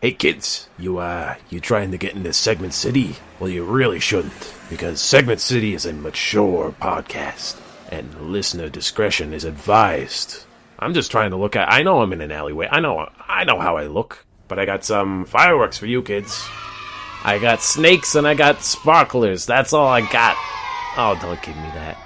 Hey kids, you trying to get into Segment City? Well, you really shouldn't, because Segment City is a mature podcast, and listener discretion is advised. I'm just trying to look at... I know I'm in an alleyway. I know how I look, but I got some fireworks for you kids. I got snakes and I got sparklers. That's all I got. Oh, don't give me that.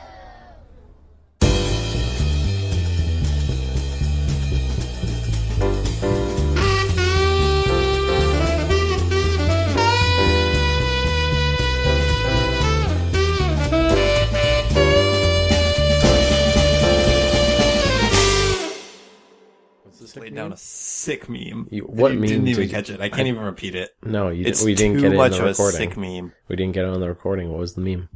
Laid down a sick meme. What meme? Didn't even catch it. I can't even repeat it. No, we didn't get it too much on the of a recording. sick meme. We didn't get it on the recording. What was the meme?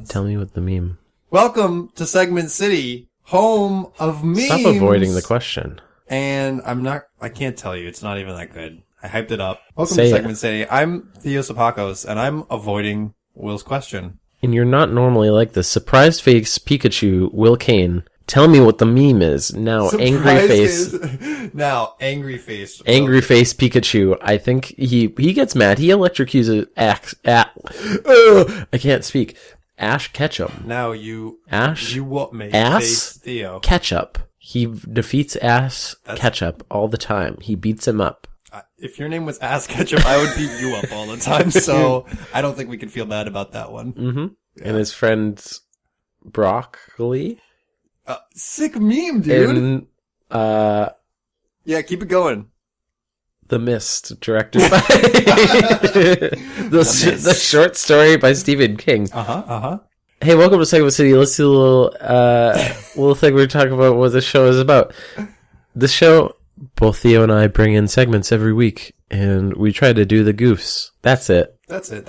Tell me what the meme. Welcome to Segment City, home of memes. Stop avoiding the question. And I can't tell you. It's not even that good. I hyped it up. Welcome Say to it. Segment City. I'm Theo Sapakos, and I'm avoiding Will's question. And you're not normally like this. Surprise face Pikachu, Will Kane. Tell me what the meme is. Now, angry face. Now, angry face. Angry face Pikachu. I think he gets mad. He electrocutes I can't speak. Ash Ketchum. Now you what me? Ass Face Theo. Ketchup. He defeats Ass Ketchup all the time. He beats him up. If your name was Ass Ketchup, I would beat you up all the time. So I don't think we can feel bad about that one. Mm-hmm. Yeah. And his friend Broccoli. Sick meme, dude. And, yeah, keep it going. The Mist, directed by the short story by Stephen King. Hey, welcome to Segment City. Let's do a little thing we're talking about what the show is about. This show, both Theo and I bring in segments every week, and we try to do the goofs. That's it. That's it.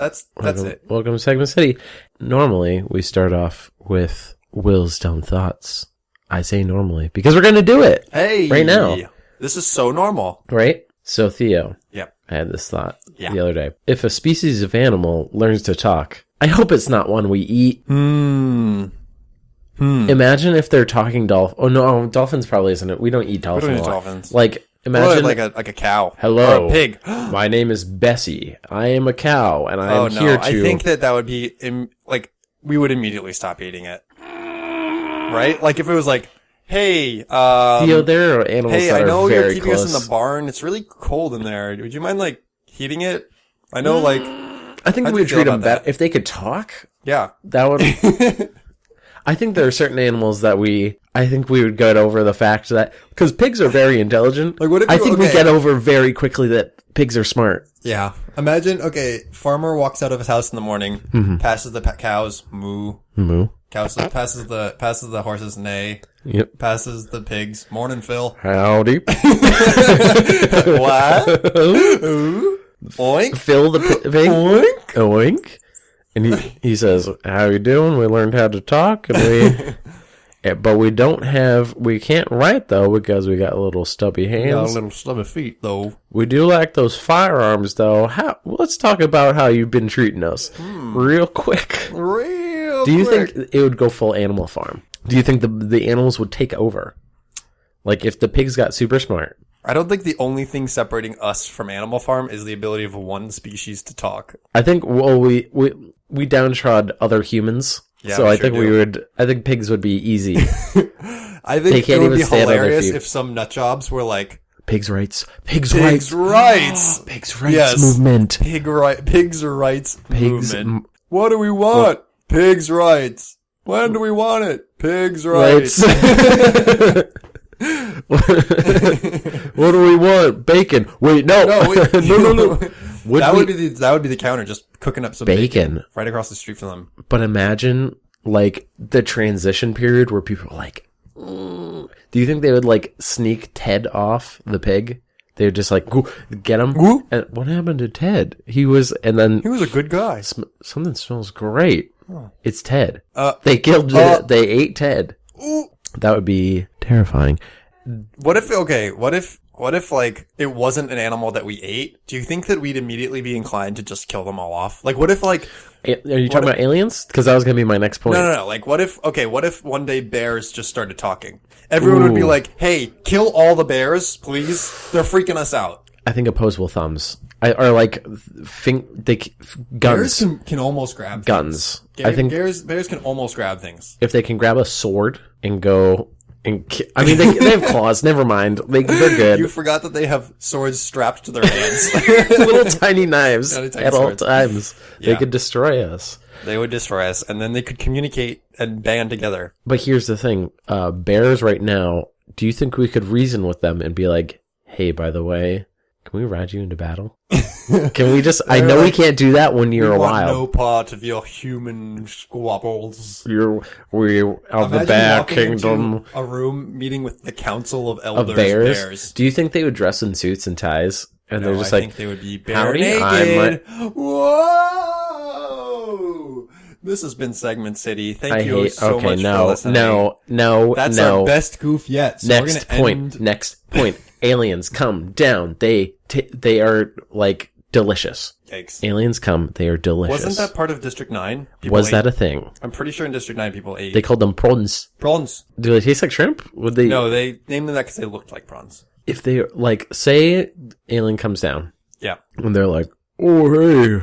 Welcome to Segment City. Normally, we start off with Will's dumb thoughts. I say normally because we're going to do it. Hey, right now. This is so normal, right? So Theo, yep. I had this thought the other day. If a species of animal learns to talk, I hope it's not one we eat. Imagine if they're talking dolphin. Oh no, dolphins probably isn't it. We don't eat dolphins. We don't eat dolphins. Like imagine like a cow. Hello, or a pig. My name is Bessie. I am a cow, and I am here to. I think that would be like we would immediately stop eating it. Right? Like if it was like, hey, Theo, there are animals that are very close. Hey, I know you're keeping us in the barn. It's really cold in there. Would you mind like heating it? I know, like. I think we would treat them better if they could talk. Yeah, that would. I think there are certain animals that I think we would get over the fact that because pigs are very intelligent. Like, what if we get over very quickly that pigs are smart. Yeah. Imagine, farmer walks out of his house in the morning, passes the cows, moo. Cows passes the horses, neigh. Yep. Passes the pigs, morning, Phil. Howdy. What? Oink. Phil the pig. Oink. Oink. And he says, "How you doing? We learned how to talk, and but we can't write though because we got little stubby hands. Got little stubby feet though. We do like those firearms though. Let's talk about how you've been treating us real quick. Do you think it would go full Animal Farm? Do you think the animals would take over? Like if the pigs got super smart? I don't think the only thing separating us from Animal Farm is the ability of one species to talk. I think we downtrod other humans. Yeah, so I think pigs would be easy. I think it would be hilarious if some nutjobs were like pigs' rights yes. movement. Pigs' rights movement. What do we want? Pigs' rights. When do we want it? Pigs' rights. What do we want? Bacon. Wait, no. No. That would be the counter, just cooking up some bacon right across the street from them. But imagine like the transition period where people are like, do you think they would like sneak Ted off the pig? They would just like get him. And what happened to Ted? He was a good guy. Something smells great. Oh. It's Ted. They killed. They ate Ted. That would be terrifying. What if like it wasn't an animal that we ate? Do you think that we'd immediately be inclined to just kill them all off? Like what if like are you talking about aliens? Because that was gonna be my next point. No. Like what if one day bears just started talking? Everyone would be like, "Hey, kill all the bears, please. They're freaking us out." I think opposable thumbs. Or like guns. Bears can almost grab guns. Things. I think bears can almost grab things. If they can grab a sword and go and I mean they have claws. Never mind. They're good. You forgot that they have swords strapped to their hands. Little tiny knives tiny at swords. all times. Yeah. They could destroy us. They would destroy us, and then they could communicate and band together. But here's the thing. Bears right now, do you think we could reason with them and be like, hey, by the way, can we ride you into battle? Can we just... I know like, we can't do that when you're a wild. No part of your human squabbles. We of the Bear Kingdom. A room meeting with the Council of Elders of bears. Do you think they would dress in suits and ties? And they're just I like... think they would be bare naked. Whoa! This has been Segment City. Thank you so much for listening. That's our best goof yet. So Next point. Aliens come down. They are like delicious. Yikes. Aliens come. They are delicious. Wasn't that part of District 9? Was that a thing? I'm pretty sure in District 9 people ate. They called them prawns. Prawns. Do they taste like shrimp? Would they? No, they named them that because they looked like prawns. If they like, say, alien comes down. Yeah. And they're like, oh, hey,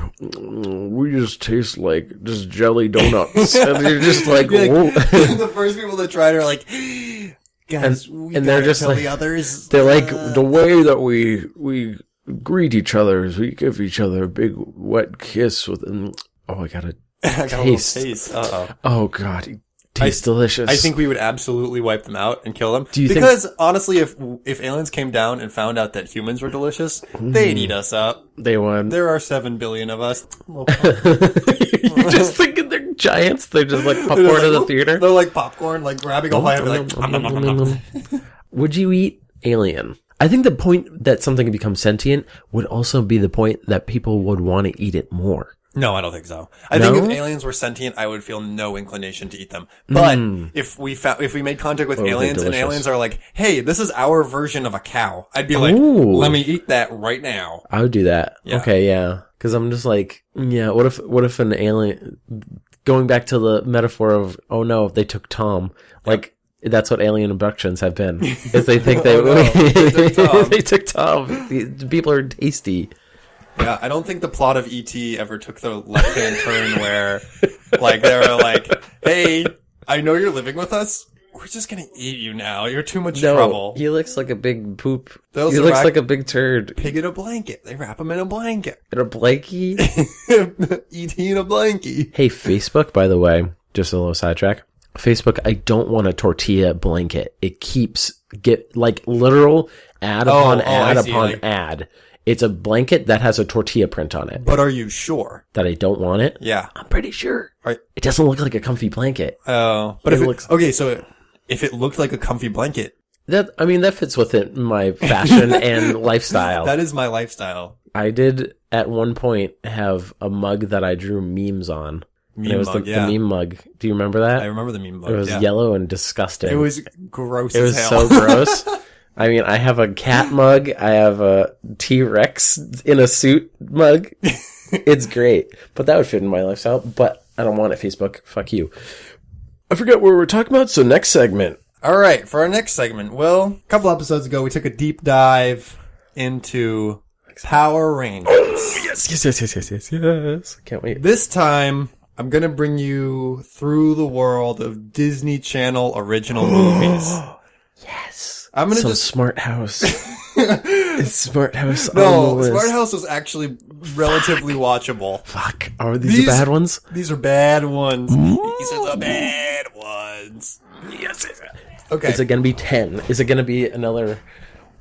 we just taste like just jelly donuts. And you're just like, whoa. The first people that tried are like, guys, and they're just like, the others. They're like, the way that we greet each other is we give each other a big wet kiss with, I got a taste. Uh-oh. Oh, God. It tastes delicious. I think we would absolutely wipe them out and kill them. Honestly, if aliens came down and found out that humans were delicious, they'd eat us up. They would. There are 7 billion of us. You're just thinking they're giants. They're just like popcorn in the theater. They're like popcorn, like grabbing a bite and like... Would you eat alien? I think the point that something can become sentient would also be the point that people would want to eat it more. No, I don't think so. I think if aliens were sentient, I would feel no inclination to eat them. But if we made contact with aliens and aliens are like, hey, this is our version of a cow, I'd be like, let me eat that right now. I would do that. Yeah. Okay, yeah. Because I'm just like, yeah, what if an alien, going back to the metaphor of, oh no, they took Tom, like, that's what alien abductions have been. Is they think they took Tom. The people are tasty. Yeah, I don't think the plot of E.T. ever took the left-hand turn where, like, they were like, hey, I know you're living with us. We're just gonna eat you now. You're too much trouble. He looks like a big poop. He looks like a big turd. Pig in a blanket. They wrap him in a blanket. In a blankie? E.T. in a blankie. Hey, Facebook, by the way, just a little sidetrack. Facebook, I don't want a tortilla blanket. It keeps, literal ad upon ad. It's a blanket that has a tortilla print on it. But are you sure? That I don't want it? Yeah. I'm pretty sure. Right. It doesn't look like a comfy blanket. Oh. But so if it looked like a comfy blanket. That fits within my fashion and lifestyle. That is my lifestyle. I did at one point have a mug that I drew memes on. It was the meme mug. Do you remember that? I remember the meme mug. It was yellow and disgusting. It was gross as hell. It was so gross. I mean, I have a cat mug. I have a T-Rex in a suit mug. It's great. But that would fit in my lifestyle. But I don't want it, Facebook. Fuck you. I forget what we're talking about, so next segment. All right, for our next segment, a couple episodes ago, we took a deep dive into Power Rangers. Oh, yes. Can't wait. This time, I'm going to bring you through the world of Disney Channel original movies. Yes. I'm gonna Smart House. It's Smart House. No, Smart House was actually relatively watchable. Fuck. Are these the bad ones? These are bad ones. These are the bad ones. Yes. Okay. Is it gonna be 10? Is it gonna be another?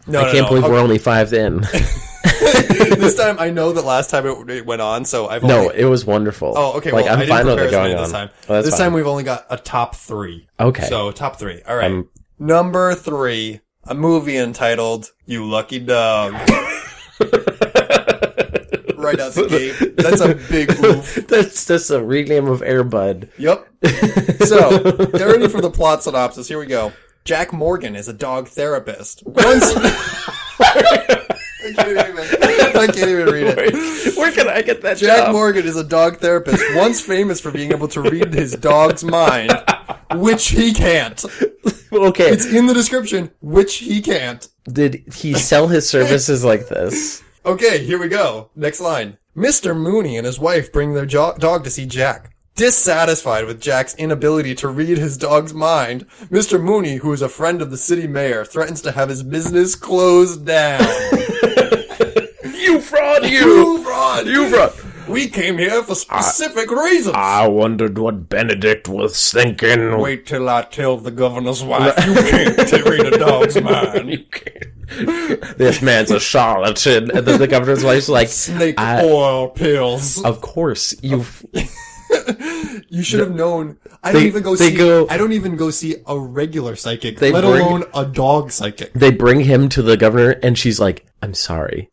No, I can't believe we're only 5 in. This time, I know that last time it went on, so I've only... No, it was wonderful. Oh, okay. Like, I'm fine with it going on. This time we've only got a top 3. Okay. So top 3. All right. Number 3. A movie entitled You Lucky Dog. Right out the gate. That's a big oof. That's just a rename of Air Bud. Yep. So, get ready for the plot synopsis. Here we go. Jack Morgan is a dog therapist. I can't even read it. Where can I get that Jack job? Morgan is a dog therapist, once famous for being able to read his dog's mind, which he can't. Okay. It's in the description, which he can't. Did he sell his services like this? Okay, here we go. Next line. Mr. Mooney and his wife bring their dog to see Jack. Dissatisfied with Jack's inability to read his dog's mind, Mr. Mooney, who is a friend of the city mayor, threatens to have his business closed down. You fraud, You fraud! You fraud! We came here for specific reasons. I wondered what Benedict was thinking. Wait till I tell the governor's wife you can't read a dog's mind. You can't. This man's a charlatan. And then the governor's wife's like, Snake oil pills. of course, you should have known. I don't even go see a regular psychic, let alone a dog psychic. They bring him to the governor, and she's like, I'm sorry.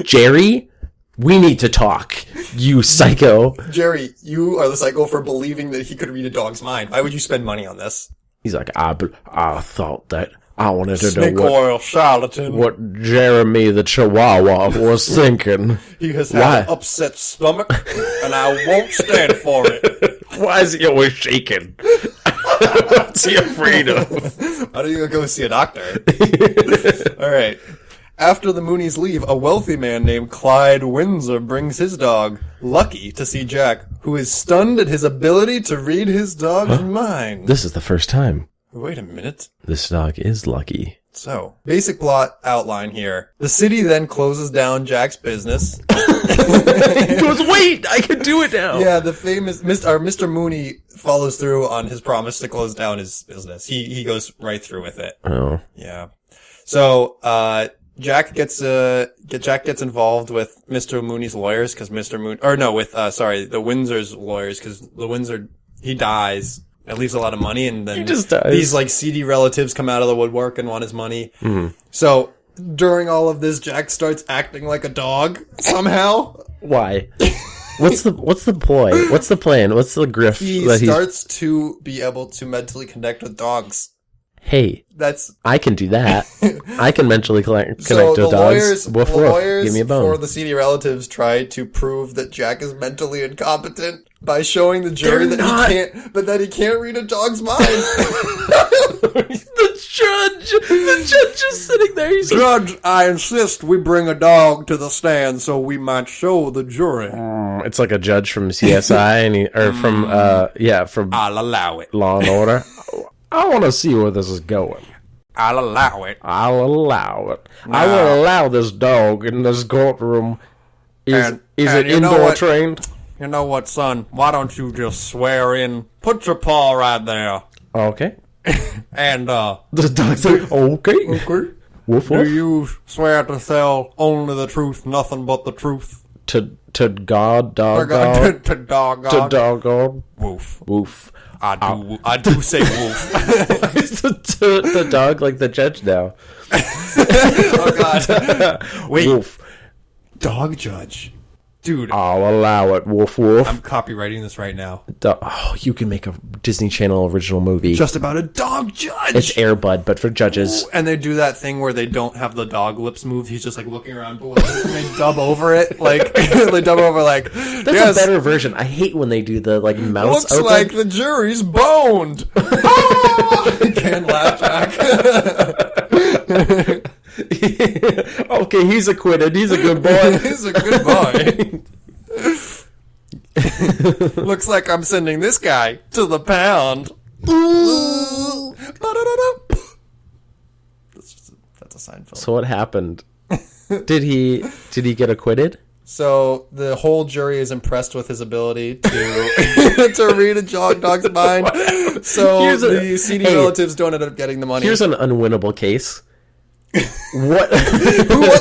Jerry, we need to talk, you psycho. Jerry, you are the psycho for believing that he could read a dog's mind. Why would you spend money on this? He's like, I thought that I wanted to Snake know oil charlatan. what Jeremy the Chihuahua was thinking. He has had an upset stomach, and I won't stand for it. Why is he always shaking? What's he afraid of? Why don't you go see a doctor? All right. After the Moonies leave, a wealthy man named Clyde Windsor brings his dog, Lucky, to see Jack, who is stunned at his ability to read his dog's mind. This is the first time. Wait a minute. This dog is lucky. So, basic plot outline here. The city then closes down Jack's business. He goes, wait, I can do it now. Yeah, the famous Mr. Mooney follows through on his promise to close down his business. He goes right through with it. Oh. Yeah. So, Jack gets involved with Mr. Mooney's lawyers because the Windsor's lawyers because the Windsor, he dies. It leaves a lot of money, and then he just dies. These like seedy relatives come out of the woodwork and want his money. Mm-hmm. So during all of this, Jack starts acting like a dog somehow. Why? What's the ploy? What's the plan? What's the grift? He starts to be able to mentally connect with dogs. Hey, I can do that. I can mentally connect to dogs. The lawyers give me a bone. For the seedy relatives try to prove that Jack is mentally incompetent by showing the jury that he can't read a dog's mind. The judge is sitting there. He's Judge, I insist we bring a dog to the stand so we might show the jury. It's like a judge from CSI from I'll allow it. Law and Order. I want to see where this is going. I'll allow it. I'll allow it. I will allow this dog in this courtroom. Is it indoor trained? You know what, son? Why don't you just swear in? Put your paw right there. Okay. And, the dog's like, okay. Okay. Woof, woof. Do you swear to tell only the truth, nothing but the truth? To God, dog, God. To dog, God. To dog, God. Woof. Woof. I do say woof. to the dog like the judge now. Oh, God. Wait. Woof. Dog judge. Dude. I'll allow it. Woof, woof. I'm copywriting this right now. You can make a Disney Channel original movie. Just about a dog judge. It's Air Bud, but for judges. Ooh, and they do that thing where they don't have the dog lips moved. He's just like looking around, but they dub over it. Like, they dub over like, that's a better version. I hate when they do the, like, mouse looks open. like the jury's boned. Can't laugh, Jack. Okay, he's acquitted. He's a good boy. He's a good boy. Looks like I'm sending this guy to the pound. That's a Seinfeld. So what happened? Did he get acquitted? So the whole jury is impressed with his ability to to read a dog's mind. So the seedy relatives don't end up getting the money. Here's an unwinnable case. What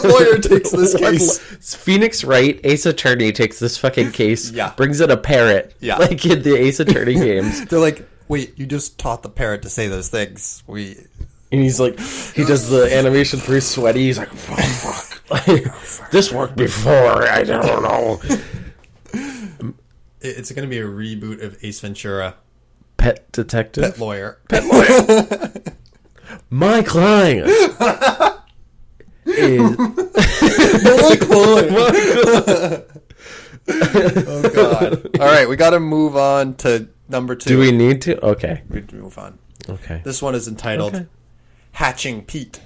lawyer takes this case? Phoenix Wright, Ace Attorney, takes this fucking case. Yeah. Brings in a parrot. Yeah. Like in the Ace Attorney games. They're like, wait, you just taught the parrot to say those things. And he's like, he does the animation through sweaty. He's like, oh, fuck. This worked before. I don't know. It's going to be a reboot of Ace Ventura. Pet detective? Pet lawyer. My client is... My client. Oh, God. All right, we got to move on to number 2. Do we need to? Okay. We move on. Okay. This one is entitled Hatching Pete.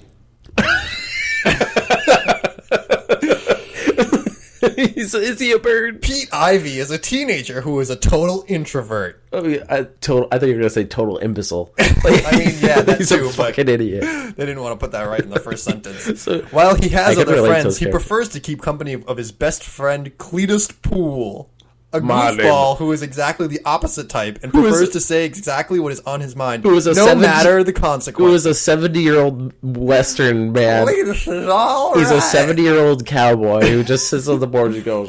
Is he a bird? Pete Ivy is a teenager who is a total introvert. Oh, yeah, I thought you were going to say total imbecile. I mean, yeah, that He's too, a fucking idiot. They didn't want to put that right in the first sentence. So, While he has I can other relate to friends, those he characters. prefers to keep company of his best friend, Cletus Poole. A My goofball who is exactly the opposite type and Who is- prefers to say exactly what is on his mind, Who is a no 70 matter the Who consequence. is a 70-year-old Western man. Cletus is all He's a right. 70-year-old cowboy who just sits on the board and goes,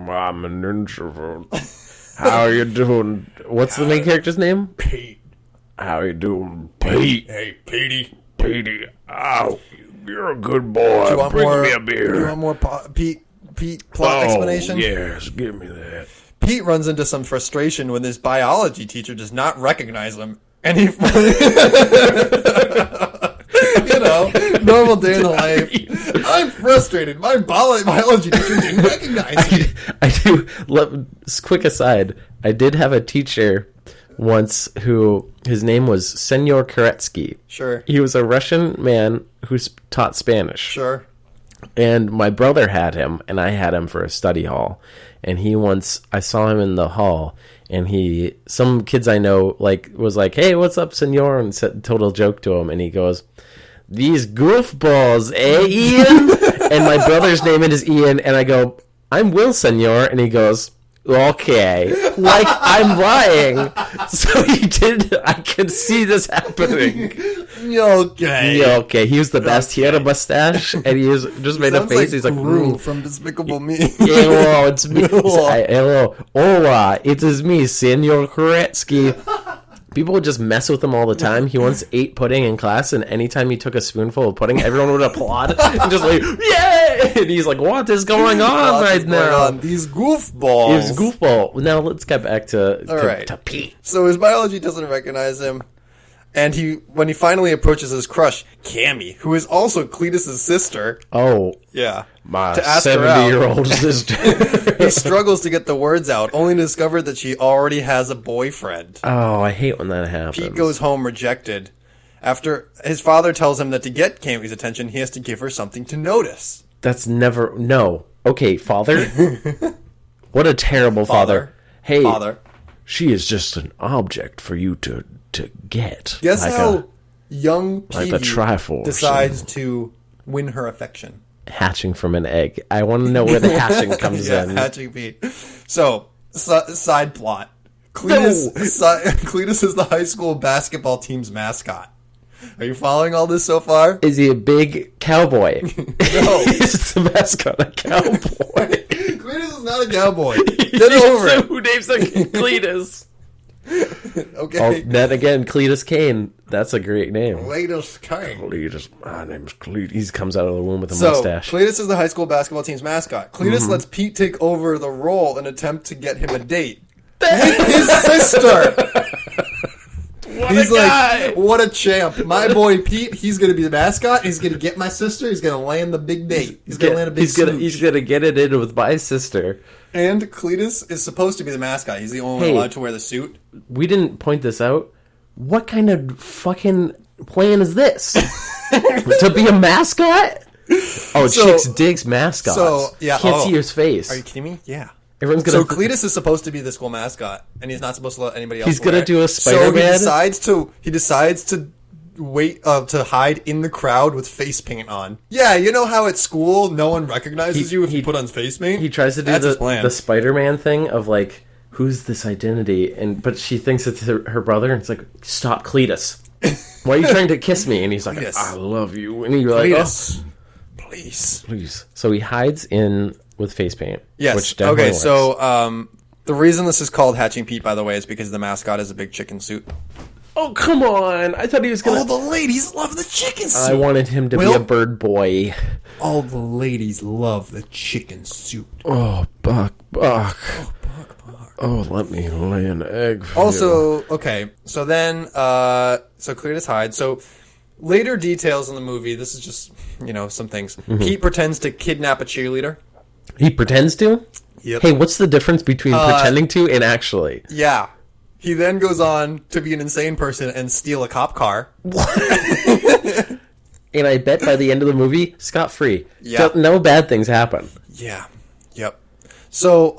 I'm an introvert. How you doing? what's the main character's name? Pete. How you doing, Pete? Hey, Petey. Petey. Oh, you're a good boy. Do you want Bring more? me a Do beer. you want more Pete plot explanation? Yes, give me that. Pete runs into some frustration when his biology teacher does not recognize him, and he, normal day in the life. I'm frustrated. My biology teacher didn't recognize me. I do. Quick aside, I did have a teacher once who his name was Senor Koretsky. Sure, He was a Russian man who taught Spanish. sure. And my brother had him, and I had him for a study hall. And I saw him in the hall, and some kids I know, was like, "Hey, what's up, senor?" And said total joke to him, and he goes, "These goofballs, eh, Ian?" And my brother's name is Ian, and I go, "I'm Will, senor," and he goes, "Okay," like I'm lying. So he did. I could see this happening. Okay. Yeah, okay. He was the best. He had a mustache, and he just made a Sounds face. like He's like, Gru from Despicable Me. "Hello, it's me. Hello, hola, it is me, Senor Koretsky." People would just mess with him all the time. He once ate pudding in class, and anytime he took a spoonful of pudding, everyone would applaud and just like, "Yay!" And he's like, "What is going on right now?" These goofballs. It's goofball. Now let's get back to Pete. So his biology doesn't recognize him. And when he finally approaches his crush, Cammy, who is also Cletus's sister, Oh, My to ask her out, 70-year-old sister. he struggles to get the words out, only to discover that she already has a boyfriend. Oh, I hate when that happens. Pete goes home rejected. After his father tells him that to get Cammy's attention, he has to give her something to notice. That's never... No. Okay, father? What a terrible father. Hey, Father. she is just an object for you to get. Guess like how young like the Petey Triforce decides to win her affection. hatching from an egg. I want to know where the hatching comes Yeah, in. hatching Pete. So, side plot. Cletus is the high school basketball team's mascot. Are you following all this so far? Is he a big cowboy? No. He's the mascot, a cowboy. Cletus is not a cowboy. Get over it. Who names a Cletus? Okay. Oh, then again, Cletus Kane. That's a great name. Latest Kane. Cletus. My name's Cletus. He comes out of the womb with a So, mustache. Cletus is the high school basketball team's mascot. Cletus lets Pete take over the role in an attempt to get him a date. With his sister! He's like, what a champ. My boy Pete, he's going to be the mascot. He's going to get my sister. He's going to land the big date. He's going to land a big smooch. He's gonna get it in with my sister. And Cletus is supposed to be the mascot. He's the only one allowed to wear the suit. We didn't point this out. What kind of fucking plan is this? To be a mascot? Oh, chicks digs mascots. So, yeah. Can't see his face. Are you kidding me? Yeah. Everyone's gonna. So Cletus is supposed to be the school mascot, and he's not supposed to let anybody else. He's gonna wear it. do a So Spider-Man? he decides to wait to hide in the crowd with face paint on. Yeah, you know how at school no one recognizes you if you put on face paint. He tries to do That's his plan. the Spider-Man thing of like, who's this identity? But she thinks it's her brother, and it's like, stop, Cletus. Why are you trying to kiss me? And he's like, Cletus. I love you. And you're like, Cletus, please. please. So he hides in with face paint. Yes. Which definitely Okay. works. So the reason this is called Hatching Pete, by the way, is because the mascot is a big chicken suit. Oh, come on. I thought he was gonna. All the ladies love the chicken suit. I wanted him to be Will? a bird boy. All the ladies love the chicken suit. Oh, Buck. Oh, let me lay an egg for Also, okay, so then, so Cletus hides. So later details in the movie, this is just, some things. Pete pretends to kidnap a cheerleader. He pretends to? Yep. Hey, what's the difference between pretending to and actually? Yeah. He then goes on to be an insane person and steal a cop car. And I bet by the end of the movie, scot-free. Yeah. So no bad things happen. Yeah. Yep. So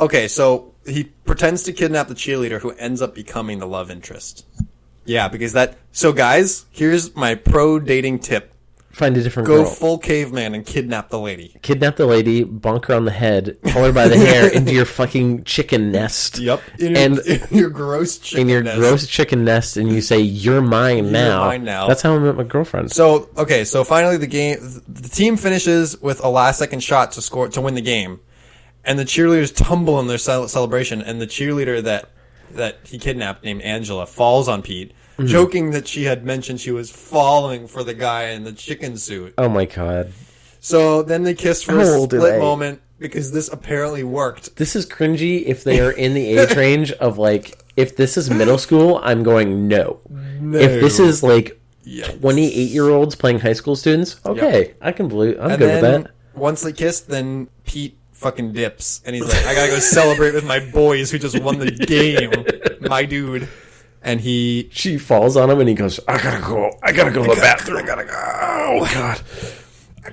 he pretends to kidnap the cheerleader who ends up becoming the love interest. Yeah, because so guys, here's my pro dating tip. Find a different Go girl. full caveman and kidnap the lady. Kidnap the lady, bonk her on the head, pull her by the hair into your fucking chicken nest. Yep. In your gross chicken nest. Gross chicken nest, and you say, "You're mine now." Mine now. That's how I met my girlfriend. So finally the team finishes with a last second shot to win the game. And the cheerleaders tumble in their celebration, and the cheerleader that he kidnapped, named Angela, falls on Pete, joking that she had mentioned she was falling for the guy in the chicken suit. Oh my god. So then they kiss for a split moment, because this apparently worked. This is cringy if they are in the age range of, like, if this is middle school, I'm going no. If this is, like, 28-year-olds playing high school students, okay, I'm good with that. Once they kiss, then Pete fucking dips, and he's like, I gotta go celebrate with my boys who just won the game, my dude. And she falls on him, and he goes, I gotta go to the bathroom. I gotta go. Oh god, I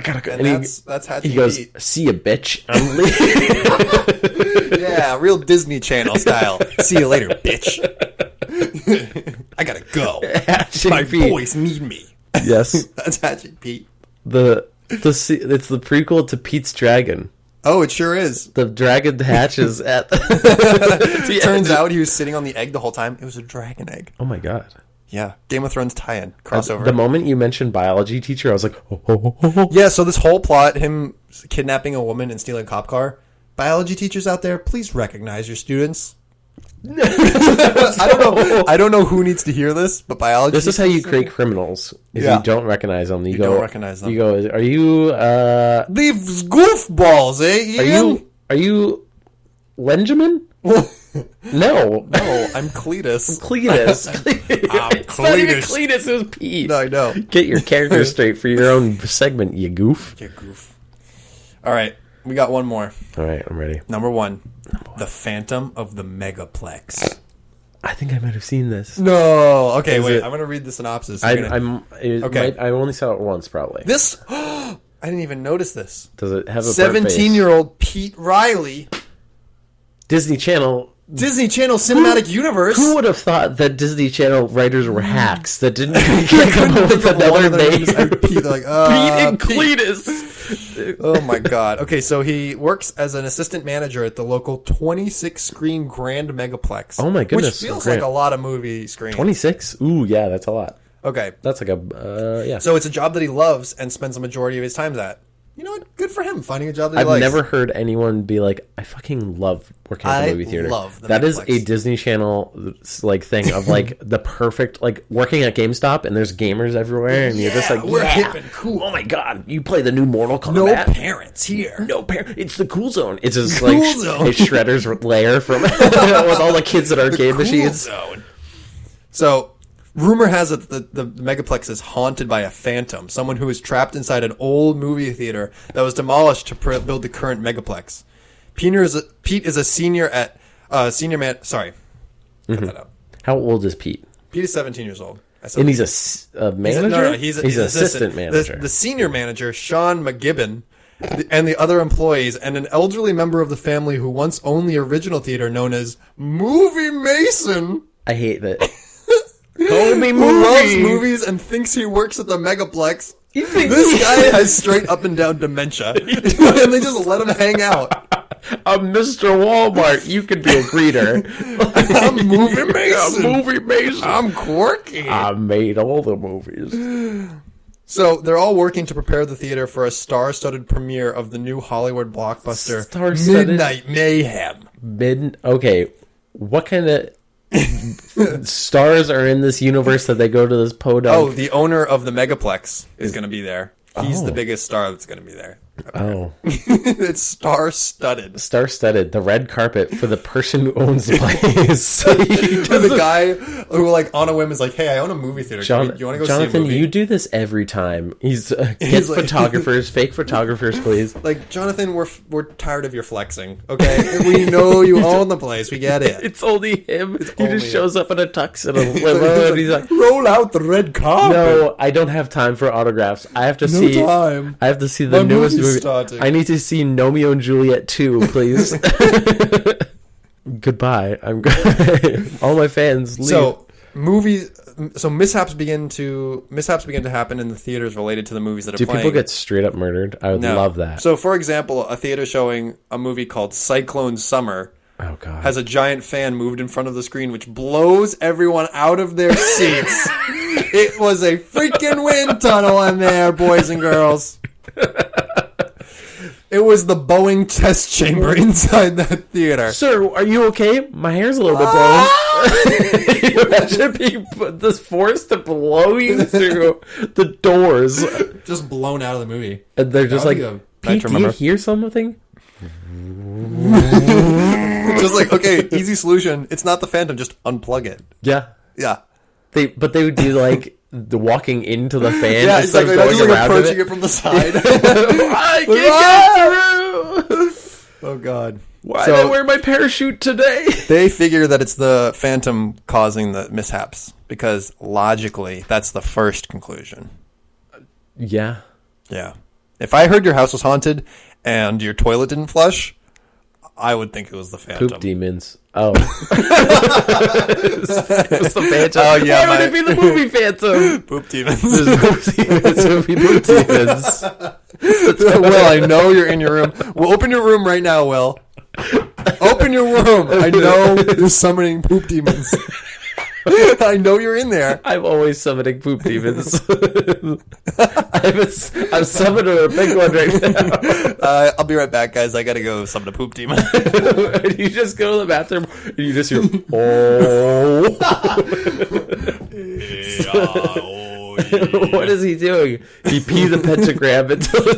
gotta go. And that's how he goes, see ya, bitch. I'm leaving. Yeah, real Disney Channel style. See you later, bitch. I gotta go. My boys need me. Yes, that's Hatching Pete. It's the prequel to Pete's Dragon. Oh, it sure is. The dragon hatches at Turns out he was sitting on the egg the whole time. It was a dragon egg. Oh my god. Yeah. Game of Thrones tie-in. Crossover. The moment you mentioned biology teacher, I was like, oh. Yeah, so this whole plot, him kidnapping a woman and stealing a cop car, biology teachers out there, please recognize your students. I don't know who needs to hear this, but biology. This is how you create criminals. You don't recognize them. You don't recognize them. You go, are you these goofballs, eh? Ian? Are you Lenjamin? No, I'm Cletus. Cletus. It's not even Cletus. It was Pete. No, I know. Get your character straight for your own segment, you goof. You goof. All right, we got one more. All right, I'm ready. Number one. The Phantom of the Megaplex. I think I might have seen this. No. Okay, wait. I'm going to read the synopsis. I only saw it once, probably. This... I didn't even notice this. Does it have a 17-year-old Pete Riley. Disney Channel Cinematic Universe. Who would have thought that Disney Channel writers were hacks that didn't come up with another name? Pete, like, Pete and Cletus. Oh my god. Okay, so he works as an assistant manager at the local 26-screen Grand Megaplex. Oh my goodness. Which feels like a lot of movie screens. 26? Ooh, yeah, that's a lot. Okay. That's like a, yeah. So it's a job that he loves and spends the majority of his time at. You know what? Good for him finding a job that he likes. I've never heard anyone be like, I fucking love working at the movie theater. I love the That Megaplex. is a Disney Channel like thing of like the perfect, like working at GameStop and there's gamers everywhere and you're just like, we're hip and cool. Oh my god, you play the new Mortal Kombat. No parents here. No parents. It's the cool zone. It's just like it's Shredder's lair from with all the kids at arcade machines. Zone. So, rumor has it that the Megaplex is haunted by a phantom, someone who is trapped inside an old movie theater that was demolished to build the current Megaplex. Pete is a senior at Sorry, cut that out. How old is Pete? Pete is 17 years old. And he's a manager. He's an assistant manager. The senior manager, Sean McGibbon, and the other employees, and an elderly member of the family who once owned the original theater known as Movie Mason. I hate that. Call me Who loves movies and thinks he works at the Megaplex. This guy has straight up and down dementia. And they just let him hang out. I'm Mr. Walmart. You could be a greeter. I'm Movie Mason. I'm Movie Mason. I'm quirky. I made all the movies. So they're all working to prepare the theater for a star-studded premiere of the new Hollywood blockbuster, Midnight Mayhem. Okay, what kind of stars are in this universe that they go to this podunk? Oh, the owner of the Megaplex is going to be there. He's the biggest star that's going to be there. Oh. It's star-studded. Star-studded. The red carpet for the person who owns the place. The guy who, like, on a whim is like, hey, I own a movie theater. You want to go Jonathan, see a movie? you do this every time. Get photographers, fake photographers, please. Like, Jonathan, we're tired of your flexing, okay? We know you own the place. We get it. It's only him. He just shows up in a tux and a He's limo, and he's like, roll out the red carpet. no, I don't have time for autographs. I have to time. I have to see the newest movie. Starting. I need to see Romeo and Juliet 2, please. Goodbye. I'm all my fans leave. So mishaps begin to happen in the theaters related to the movies that are Do playing. people get straight up murdered? I would love that. So, for example, a theater showing a movie called Cyclone Summer Oh god. has a giant fan moved in front of the screen, which blows everyone out of their seats. It was a freaking wind tunnel in there, boys and girls. It was the Boeing test chamber inside that theater. Sir, are you okay? My hair's a little bit blown. That should be this force to blow you through the doors. Just blown out of the movie. And they're just like, Pete, do you hear something? Just like, okay, easy solution. It's not the Phantom, just unplug it. Yeah. Yeah. They would do like the walking into the fan. Yeah, and start exactly. going Just like around approaching it. it from the side. I can't get through. Oh god. Why did I wear my parachute today? They figure that it's the Phantom causing the mishaps because logically that's the first conclusion. Yeah. Yeah. If I heard your house was haunted and your toilet didn't flush, I would think it was the Phantom. Poop demons. Oh. It was the Phantom. Oh, yeah, Why would it be the movie Phantom? Poop demons. It's movie poop demons. Will, I know you're in your room. We'll open your room right now, Will. Open your room. I know you're summoning poop demons. I know you're in there. I'm always summoning poop demons. I'm summoning a big one right now. I'll be right back, guys. I gotta go summon a poop demon. And you just go to the bathroom and you just hear, oh. What is he doing? He peed the pentagram into the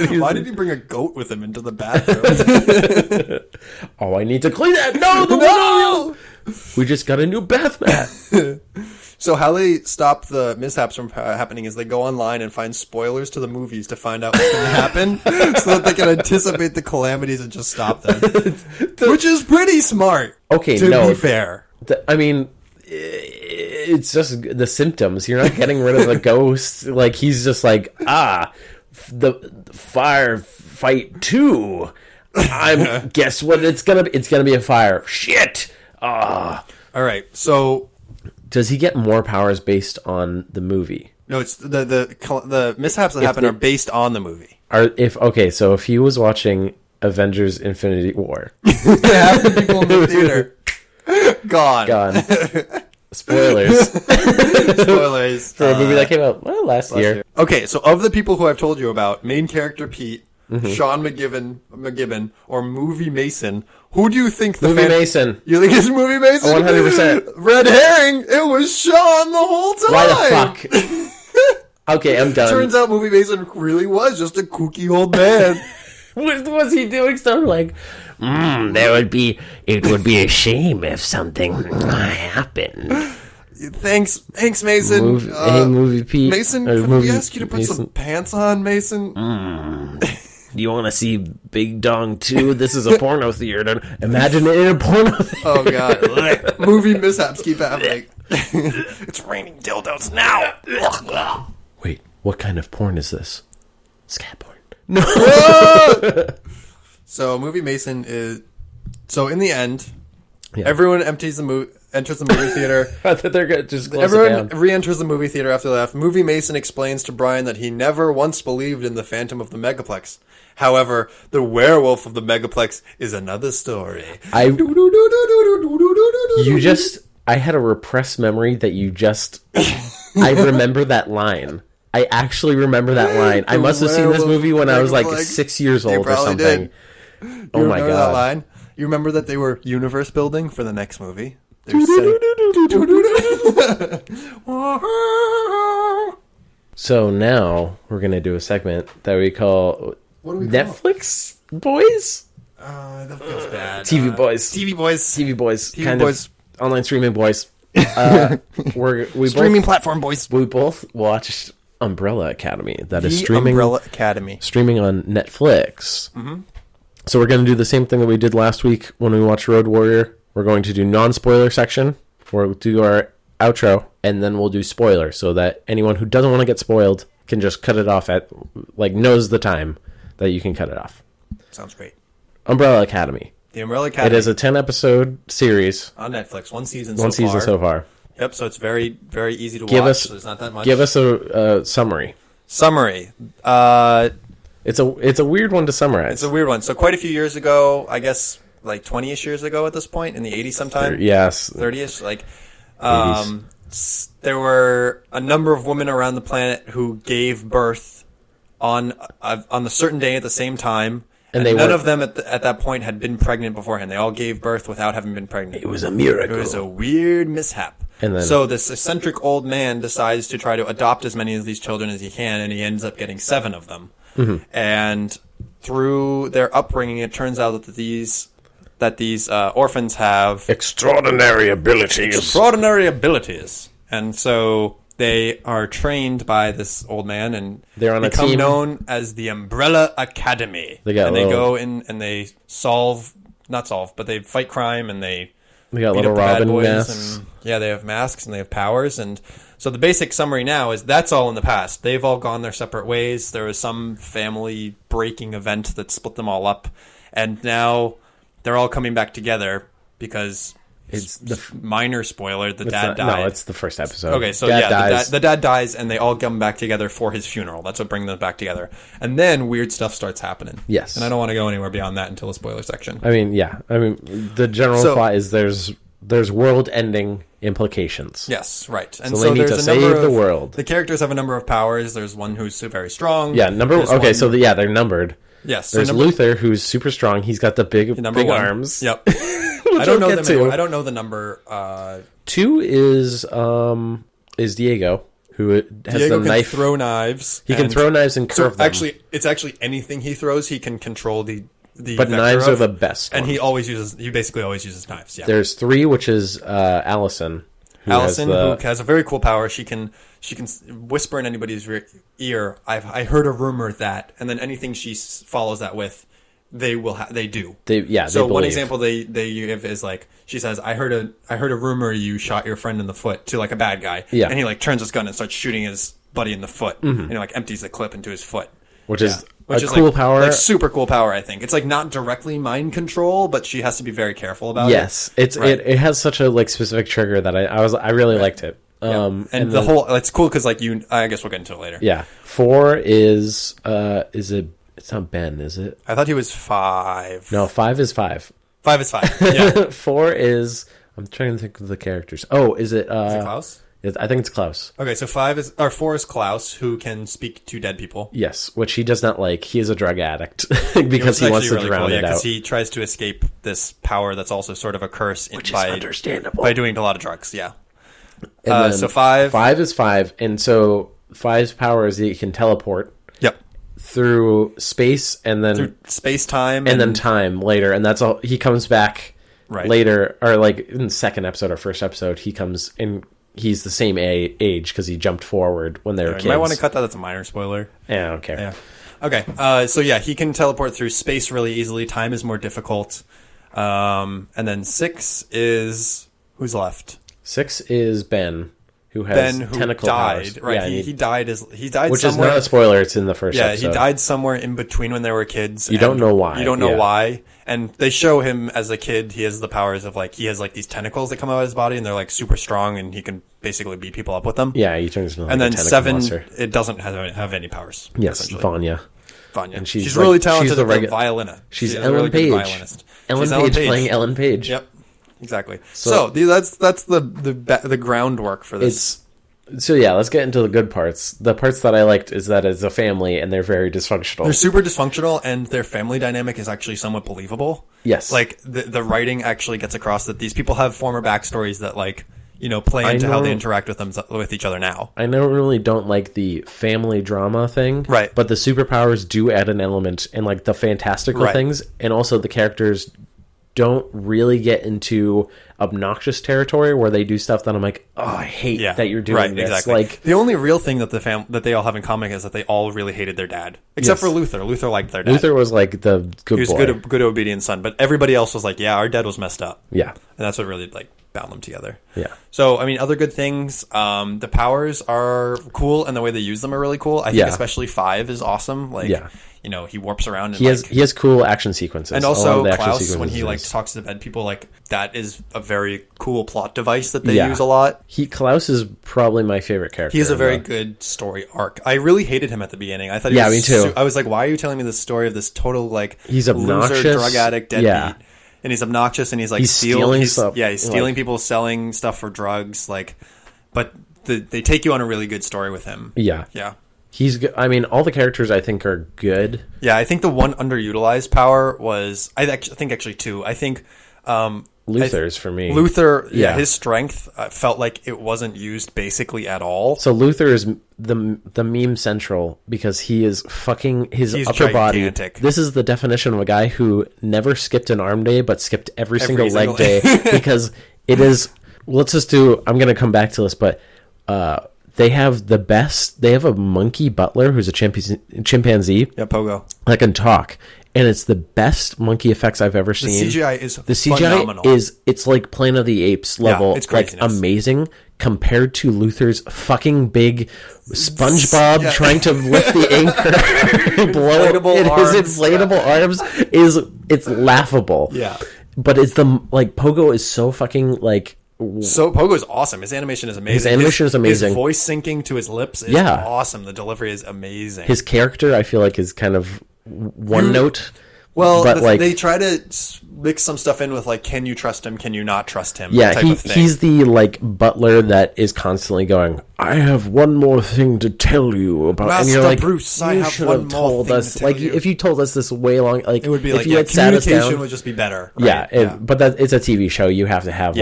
toilet. Why did he bring a goat with him into the bathroom? Oh, I need to clean that. No, no! We just got a new bath mat. So how they stop the mishaps from happening is they go online and find spoilers to the movies to find out what's going to happen so that they can anticipate the calamities and just stop them. Which is pretty smart. Okay, to be fair. I mean, it's just the symptoms. You're not getting rid of the ghost. Like, he's just like, the firefight 2. Guess what it's gonna be? It's gonna be a fire. Shit! All right, so does he get more powers based on the movie? No, it's the mishaps that happen are based on the movie. So if he was watching Avengers: Infinity War, half the people in the theater gone. Spoilers. Spoilers for a movie that came out last year. Okay, so of the people who I've told you about, main character Pete, Sean McGibbon, or Movie Mason, who do you think Movie Mason? You think it's Movie Mason? 100%. Red herring. It was Sean the whole time. Why the fuck? Okay, I'm done. Turns out Movie Mason really was just a kooky old man. What was he doing? Something like, it would be a shame if something happened. Thanks, Mason. Movie Pete. Mason, could we ask you to put some pants on, Mason? Do you want to see Big Dong 2? This is a porno theater. Imagine it in a porno theater. Oh, God. Movie mishaps keep happening. It's raining dildos now. Wait, what kind of porn is this? Scat porn. No. So, Movie Mason is... So, in the end, everyone enters the movie theater. I thought they're going to just close Everyone it down. re-enters the movie theater after they left. Movie Mason explains to Brian that he never once believed in the Phantom of the Megaplex. However, the werewolf of the Megaplex is another story. I had a repressed memory that you just... I remember that line. I actually remember that line. I must have seen this movie when I was like 6 years old or something. Oh my god! That line? You remember that they were universe building for the next movie? So now we're going to do a segment that we call Netflix Boys? That feels bad. TV Boys. TV Boys. TV Boys. TV kind Boys. of online streaming boys. Streaming platform boys. We both watched Umbrella Academy. That is The streaming Umbrella Academy. Streaming on Netflix. Mm-hmm. So we're going to do the same thing that we did last week when we watched Road Warrior. We're going to do non-spoiler section. We'll do our outro, and then we'll do spoiler, so that anyone who doesn't want to get spoiled can just cut it off at, like, knows the time that you can cut it off. Sounds great. Umbrella Academy. The Umbrella Academy. It is a 10-episode series. On Netflix. One season so far. Yep, so it's very, very easy to watch, so there's not that much. Give us a summary. Summary. It's a weird one to summarize. It's a weird one. So quite a few years ago, I guess, like 20-ish years ago at this point, in the 80s sometime. Yes. 30-ish, like... there were a number of women around the planet who gave birth on a certain day at the same time, and none of them at that point had been pregnant beforehand. They all gave birth without having been pregnant. It was a miracle. It was a weird mishap. So this eccentric old man decides to try to adopt as many of these children as he can, and he ends up getting 7 of them. Mm-hmm. And through their upbringing, it turns out that these orphans have extraordinary abilities. And so they are trained by this old man, and they're on become a team known as the Umbrella Academy. They go in and they but they fight crime, and they got beat little up the bad Robin boys, masks. and they have masks and they have powers. And so the basic summary now is that's all in the past. They've all gone their separate ways. There was some family breaking event that split them all up, and now they're all coming back together because it's the minor spoiler. The dad died. No, it's the first episode. Okay, so the dad dies, and they all come back together for his funeral. That's what brings them back together. And then weird stuff starts happening. Yes. And I don't want to go anywhere beyond that until the spoiler section. I mean, the general plot is there's world-ending implications. Yes, right. And so they need to save the world. The characters have a number of powers. There's one who's very strong. Yeah, they're numbered. Yes. There's Luther, who's super strong. He's got the big arms. Yep. I don't know I don't know the number. 2 is Diego, who has the knife. Throw knives. He can throw knives and curve them. Actually, it's actually anything he throws, he can control the but knives are the best. And he basically always uses knives. Yeah. There's 3, which is Allison. Who has a very cool power. She can whisper in anybody's ear. I heard a rumor that, and then anything she follows that with, they do. So one example they give is like, she says, I heard a rumor you shot your friend in the foot, to like a bad guy. Yeah. And he like turns his gun and starts shooting his buddy in the foot, and he like empties the clip into his foot. Which is a cool power. Like super cool power, I think. It's like not directly mind control, but she has to be very careful about it. Yes. It has such a like specific trigger that I really liked it. And the whole, it's cool because like I guess we'll get into it later. Yeah. 4 is it's not Ben, is it? I thought he was 5. No, 5 is 5. 5 is 5. Yeah. 4 is, I'm trying to think of the characters. Oh, is it Klaus? I think it's Klaus. Okay, so 4 is Klaus, who can speak to dead people. Yes, which he does not like. He is a drug addict because he wants to drown it out. Because he tries to escape this power that's also sort of a curse, which is understandable, by doing a lot of drugs. Yeah. So 5 is 5, and so 5's power is that he can teleport. Yep. Through space and then through space time and then time later, and that's all. He comes back later, or like in the second episode or first episode, he comes in. He's the same age because he jumped forward when they were kids. You might want to cut that. That's a minor spoiler. Yeah, I don't care. Yeah. Okay. So yeah, he can teleport through space really easily. Time is more difficult. And then 6 is who's left? 6 is Ben, who has tentacle powers. Right. Yeah, he died. Which somewhere, is not a spoiler. It's in the first episode. Yeah, he died somewhere in between when they were kids. You don't know why. You don't know why. And they show him as a kid, he has the powers of like, he has like these tentacles that come out of his body, and they're like super strong, and he can basically beat people up with them. Yeah, he turns into like and then a tentacle 7, monster. It doesn't have any powers. Yes, Vanya. And she's really talented as a violinist. She's Ellen really Page. Violinist. Ellen Page playing Ellen Page. Yep, exactly. So that's the groundwork for this. So yeah, let's get into the good parts. The parts that I liked is that it's a family and they're very dysfunctional. They're super dysfunctional, and their family dynamic is actually somewhat believable. Yes. Like, the writing actually gets across that these people have former backstories that, like, play into how they interact with each other now. I don't like the family drama thing. Right. But the superpowers do add an element, and like the fantastical things, and also the characters don't really get into obnoxious territory where they do stuff that I'm like, oh, I hate that you're doing this. Exactly. Like, the only real thing that that they all have in common is that they all really hated their dad, except for Luther. Luther liked their dad. Luther was like the good He was boy. good obedient son, but everybody else was like, yeah, our dad was messed up. Yeah. And that's what really like bound them together. Yeah. So, I mean, other good things, the powers are cool, and the way they use them are really cool. I think especially 5 is awesome. Like, he warps around. And he has cool action sequences. And also Klaus, when he like talks to the bed people, like that is a very cool plot device that they use a lot. Klaus is probably my favorite character. He has a very good story arc. I really hated him at the beginning. I thought he was me too. I was like, why are you telling me this story of this total like he's obnoxious, loser, drug addict, deadbeat? And he's obnoxious, and he's like stealing stuff. Yeah, he's stealing people, selling stuff for drugs. Like, but they take you on a really good story with him. Yeah. He's good. I mean, all the characters I think are good. Yeah, I think the one underutilized power was I think actually 2. I think Luther's for me. Luther, his strength felt like it wasn't used basically at all. So Luther is the meme central because he is fucking his upper gigantic body. This is the definition of a guy who never skipped an arm day but skipped every single leg day because it is. Let's just do. I'm going to come back to this, but they have the best. They have a monkey butler who's a chimpanzee. Yeah, Pogo. That can talk. And it's the best monkey effects I've ever seen. The CGI is phenomenal. It's like Planet of the Apes level, it's like amazing compared to Luther's fucking big SpongeBob trying to lift the anchor, blow it. His inflatable arms it's laughable. Yeah, but it's Pogo is so fucking like. So Pogo is awesome. His animation is amazing. His voice syncing to to his is awesome. The delivery is amazing. His character, I feel like, is kind of one note. Well, but they try to mix some stuff in with like, can you trust him? Can you not trust him? Yeah, he's the butler that is constantly going, I have one more thing to tell you about. Master and you're like, Bruce, I have one more thing to tell you. If you told us this way long, like it would be if like you had sat us communication down, would just be better. Right? But it's a TV show. You have to have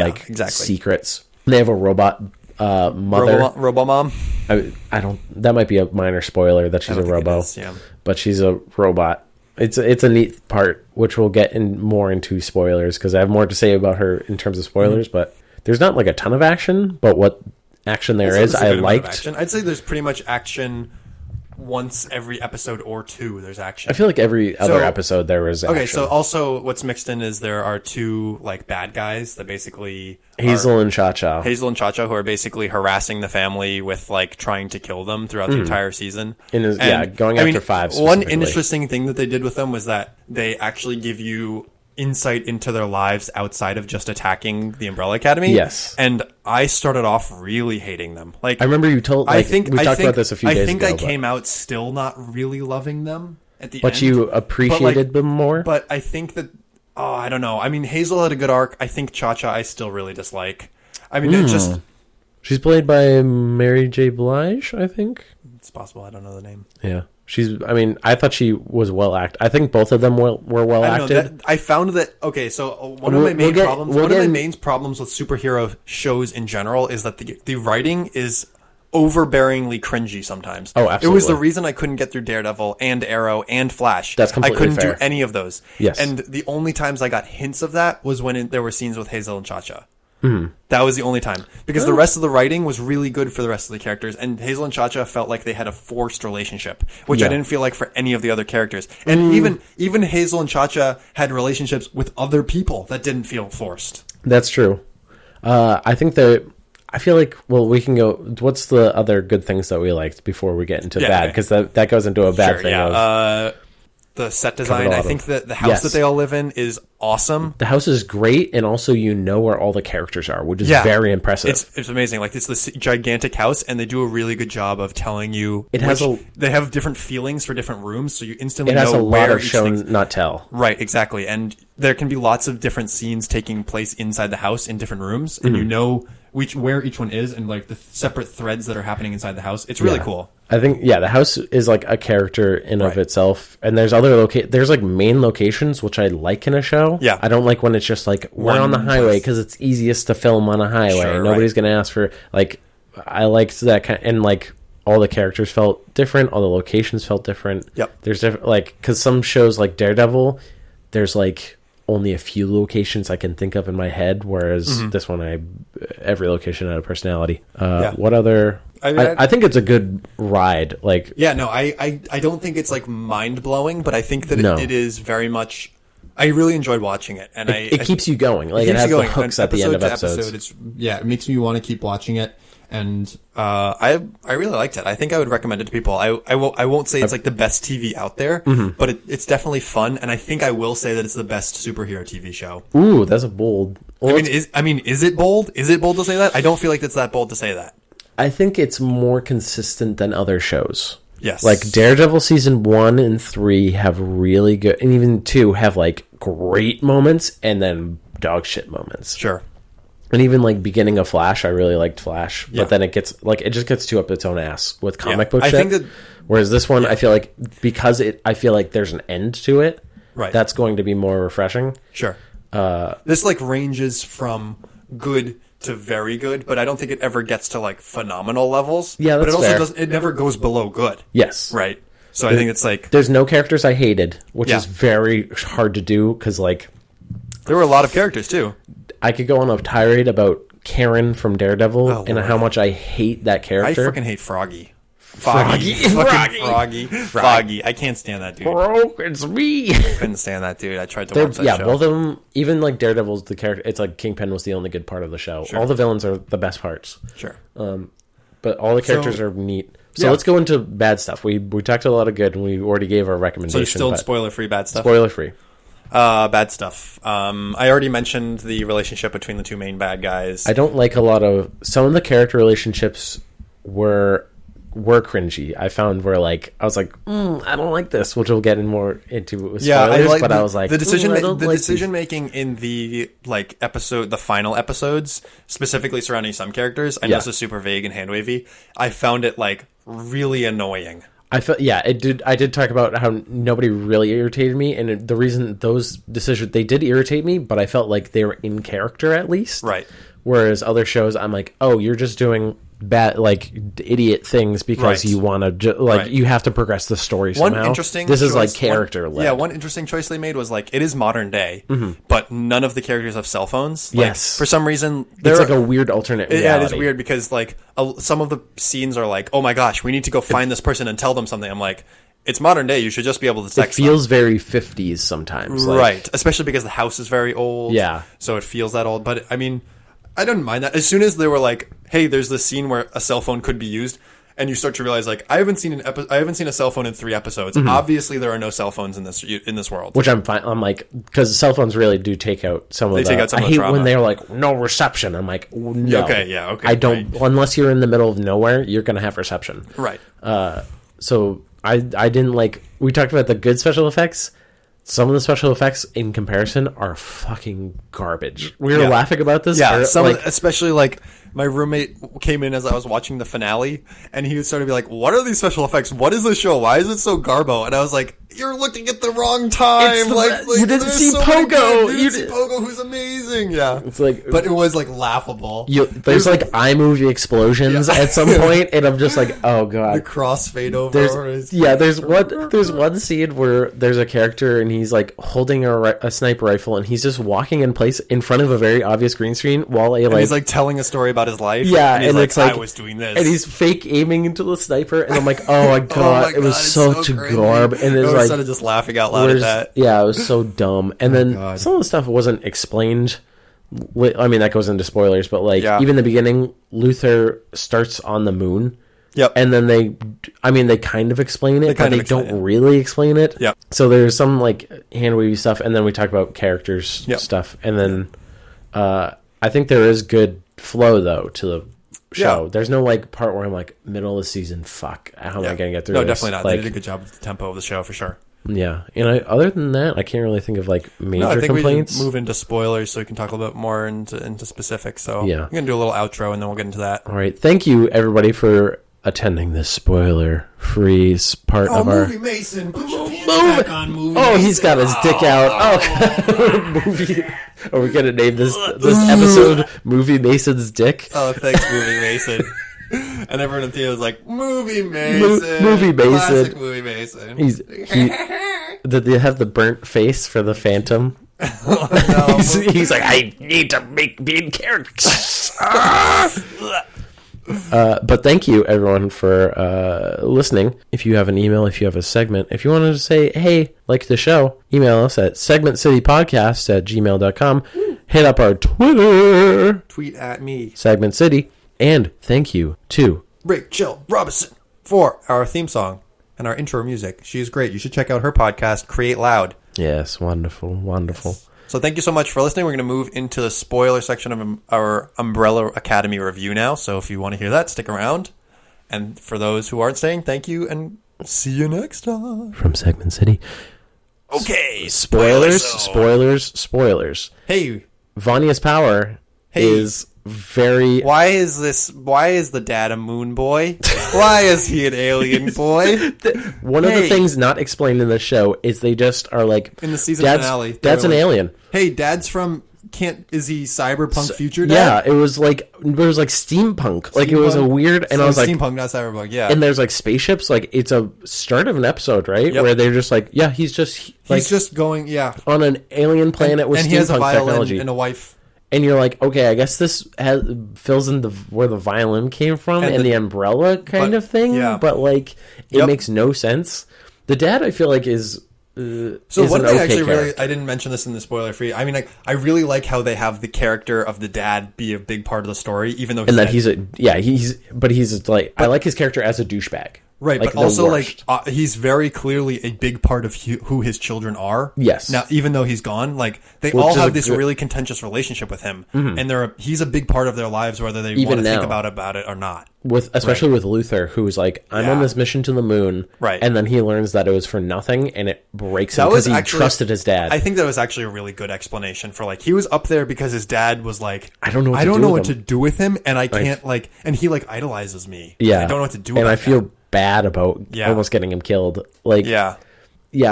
secrets. They have a robot mother, Robo Mom. I don't. That might be a minor spoiler that she's a robo. But she's a robot. It's a neat part, which we'll get more into spoilers because I have more to say about her in terms of spoilers. But there's not like a ton of action, but what action there is, I liked. I'd say there's pretty much action once every episode or 2. There's action. I feel like every other episode there was action. Okay, so also what's mixed in is there are 2 like bad guys that basically Hazel and Cha-Cha, who are basically harassing the family with like trying to kill them throughout the entire season. Going after 5. One interesting thing that they did with them was that they actually give you insight into their lives outside of just attacking the Umbrella Academy. Yes. And I started off really hating them. Like, I remember you told, we talked about this a few days ago. I came out still not really loving them at the end. But you appreciated them more? But I think that, I don't know. I mean, Hazel had a good arc. I think Cha-Cha I still really dislike. I mean, it just... She's played by Mary J. Blige, I think. It's possible. I don't know the name. Yeah. I thought she was well acted. I think both of them were well acted. I found that, okay, so one of my main problems with superhero shows in general is that the writing is overbearingly cringy sometimes. Oh, absolutely. It was the reason I couldn't get through Daredevil and Arrow and Flash. That's completely I couldn't fair. do any of those. Yes. And the only times I got hints of that was when there were scenes with Hazel and Cha-Cha. That was the only time. Because the rest of the writing was really good for the rest of the characters, and Hazel and Cha-Cha felt like they had a forced relationship, which I didn't feel like for any of the other characters. And even Hazel and Cha-Cha had relationships with other people that didn't feel forced. That's true. I feel like, we can go, what's the other good things that we liked before we get into bad? Because that goes into a bad thing. Yeah. The set design, I think that the house that they all live in is awesome. The house is great, and also where all the characters are, which is very impressive. It's amazing. Like, it's this gigantic house, and they do a really good job of telling you. They have different feelings for different rooms, so you instantly know where it has a lot of show, not tell. Right, exactly. And there can be lots of different scenes taking place inside the house in different rooms, and you know where each one is, and like the separate threads that are happening inside the house. It's really cool. I think the house is like a character in of itself, and there's other there's like main locations which I like in a show. Yeah, I don't like when it's just like we're on the highway because it's easiest to film on a highway. Sure, Nobody's gonna ask for like. I liked that kind, and like all the characters felt different, all the locations felt different. Yep. There's different like because some shows like Daredevil, there's like only a few locations I can think of in my head, whereas this one, every location had a personality. What other? I think it's a good ride. Like, I don't think it's like mind blowing, but I think that it is very much. I really enjoyed watching it, and it keeps you going. Like it has the hooks at the end of episodes. It makes me want to keep watching it. And I really liked it. I think I would recommend it to people. I won't say it's like the best TV out there, but it's definitely fun. And I think I will say that it's the best superhero TV show. Ooh, that's a bold. Well, is it bold? Is it bold to say that? I don't feel like it's that bold to say that. I think it's more consistent than other shows. Yes, like Daredevil season 1 and 3 have really good, and even 2 have like great moments and then dog shit moments. Sure. And even like beginning of Flash, I really liked Flash, but then it just gets too up its own ass with comic book shit. I think that, whereas this one, I feel like because I feel like there's an end to it. Right. That's going to be more refreshing. Sure. This like ranges from good to very good, but I don't think it ever gets to like phenomenal levels. Yeah, that's but it also fair. it never goes below good. Yes. Right. So I think it's like there's no characters I hated, which is very hard to do because like there were a lot of characters too. I could go on a tirade about Karen from Daredevil and how much I hate that character. I freaking hate Froggy. Froggy. I can't stand that dude. Bro, it's me. I couldn't stand that dude. I tried to watch that show. Both of them, even like Daredevil's the character, it's like Kingpin was the only good part of the show. Sure. All the villains are the best parts. Sure. But all the characters are neat. So let's go into bad stuff. We talked a lot of good, and we already gave our recommendation. So still spoiler-free bad stuff? Spoiler-free. Bad stuff. I already mentioned the relationship between the two main bad guys. I don't like a lot of... Some of the character relationships were cringy. I found where like I was like, I don't like this, which we'll get into with spoilers. But I was like, the decision making in the like episode, the final episodes, specifically surrounding some characters. I know this is super vague and hand wavy. I found it like really annoying. I felt it did. I did talk about how nobody really irritated me, and the reason those decisions they did irritate me, but I felt like they were in character at least. Right. Whereas other shows, I'm like, oh, you're just doing bad, like idiot things because you want to, you have to progress the story somehow. One interesting this is like character led. Yeah, one interesting choice they made was like it is modern day, but none of the characters have cell phones. Like, yes, for some reason, it's like a weird alternate reality. Yeah, it is weird because like some of the scenes are like, oh my gosh, we need to go find this person and tell them something. I'm like, it's modern day. You should just be able to text. It feels very 50s sometimes, right? Especially because the house is very old. Yeah, so it feels that old. But I mean, I don't mind that. As soon as they were like, hey, there's this scene where a cell phone could be used, and you start to realize like, I haven't seen a cell phone in 3 episodes. Obviously there are no cell phones in this world. Which I'm fine. I'm like, because cell phones really do take out some of the... I hate when they're like, no reception. I'm like, no. Okay. I don't... Right. Unless you're in the middle of nowhere, you're going to have reception. Right. So I didn't like... We talked about the good special effects. Some of the special effects in comparison are fucking garbage. We were laughing about this. Yeah, especially like my roommate came in as I was watching the finale, and he started to be like, "What are these special effects? What is this show? Why is it so garbo?" And I was like, "You're looking at the wrong time. You didn't see Pogo. You didn't see Pogo, who's amazing. Yeah, it's like, but it was like laughable. There's like iMovie explosions at some point, and I'm just like, oh god, the crossfade over. There's one scene where there's a character and he's like holding a sniper rifle, and he's just walking in place in front of a very obvious green screen while he's like telling a story about his life. Yeah, and it's like, I was doing this, and he's fake aiming into the sniper, and I'm like, oh my god, it was such garb, and it's like started just laughing out loud at that. Yeah, it was so dumb, and then some of the stuff wasn't explained. I mean, that goes into spoilers, but like even the beginning, Luthor starts on the moon. Yep. And then they kind of explain it, but they don't really explain it. Yep. So there's some like hand wavy stuff, and then we talk about characters stuff, and then I think there is good flow though to the show. Yeah. There's no like part where I'm like middle of the season, fuck, how am I gonna get through this? No, definitely not. Like, they did a good job with the tempo of the show for sure. Yeah, and other than that, I can't really think of like major I think complaints. we should move into spoilers so we can talk a little bit more into specifics. So Yeah. we're going to do a little outro and then we'll get into that. All right, thank you everybody for attending this spoiler-free part of our Mason, put your hands back on Movie Mason. he's got his dick out. Oh, movie. Are we gonna name this episode "Movie Mason's Dick"? Oh, thanks, Movie Mason. And everyone in Theo was like, Movie Mason. Movie Mason. Classic Movie Mason. Did they have the burnt face for the Phantom? Oh, no. he's like, I need to make being characters. But thank you everyone for listening. If you have an email, if you have a segment, if you wanted to say, hey, like the show, email us at segmentcitypodcast@gmail.com. Hit up our Twitter. Tweet at me. Segment City. And thank you to Rachel Robinson for our theme song and our intro music. She is great. You should check out her podcast, Create Loud. Yes, wonderful. Yes. So thank you so much for listening. We're going to move into the spoiler section of our Umbrella Academy review now. So if you want to hear that, stick around. And for those who aren't staying, thank you and see you next time. From Segment City. Okay. Spoilers. Hey. Vanya's power is very... Why is the dad a moon boy? Why is he an alien boy? One of the things not explained in the show is they just are like... In the season finale. Dad's an alien. Hey, dad's from... Is he cyberpunk future dad? Yeah, it was like steampunk. Like, it was a weird... And I was like... Steampunk, not cyberpunk, yeah. And there's like spaceships. Like, it's a start of an episode, right? Yep. Where they're just like, yeah, he's just going, on an alien planet with steampunk and he has a violin technology. And a wife. And you're like, okay, I guess this fills in where the violin came from and the umbrella kind of thing. Yeah. But, like, it makes no sense. The dad, I feel like, is... So one thing I didn't mention this in the spoiler free. I mean, like, I really like how they have the character of the dad be a big part of the story, even though I like his character as a douchebag. Right, like, but also, like, he's very clearly a big part of who his children are. Yes. Now, even though he's gone, like, they all have this really contentious relationship with him. Mm-hmm. And he's a big part of their lives, whether they want to think about it or not. Especially with Luther, who's like, I'm on this mission to the moon. Right. And then he learns that it was for nothing, and it breaks him because he trusted his dad. I think that was actually a really good explanation for, like, he was up there because his dad was like, I don't know what to do with him, and I can't, like, and he, like, idolizes me. Yeah. I don't know what to do with him. And I feel bad about almost getting him killed. Like, I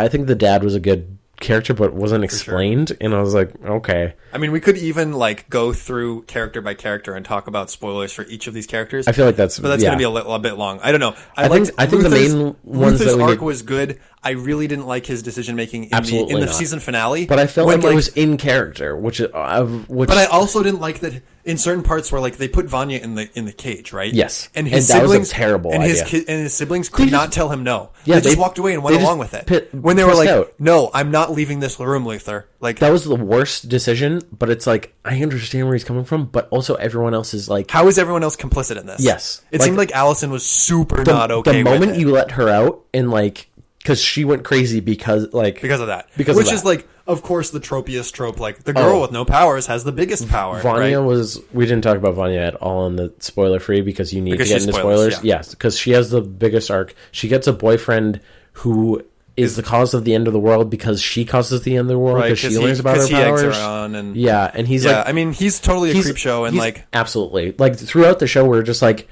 think the dad was a good character, but wasn't explained, and I was like, okay. I mean, we could even, like, go through character by character and talk about spoilers for each of these characters. I feel like that's going to be a bit long. I don't know. I think the main ones Luther's arc was good. I really didn't like his decision making in the season finale, but I felt like it was in character, which. But I also didn't like that in certain parts where, like, they put Vanya in the cage, right? Yes, and his siblings, that was a terrible idea. His siblings could not tell him no. Yeah, they just walked away and went along with it. When they were like, "No, I'm not leaving this room, Luther." Like, that was the worst decision. But it's like, I understand where he's coming from, but also everyone else is like, how is everyone else complicit in this? Yes, it seemed like Allison was super not okay. The moment you let her out and, like, because she went crazy because of that. Which is, like, of course, the tropiest trope. Like, the girl with no powers has the biggest power. Vanya we didn't talk about Vanya at all in the spoiler free because you need to get into spoilers. Yes, because she has the biggest arc. She gets a boyfriend who is the cause of the end of the world because she causes the end of the world because she learns about her powers. Eggs her on and and he's like, I mean, he's totally a creep show and, like, absolutely, like, throughout the show we're just like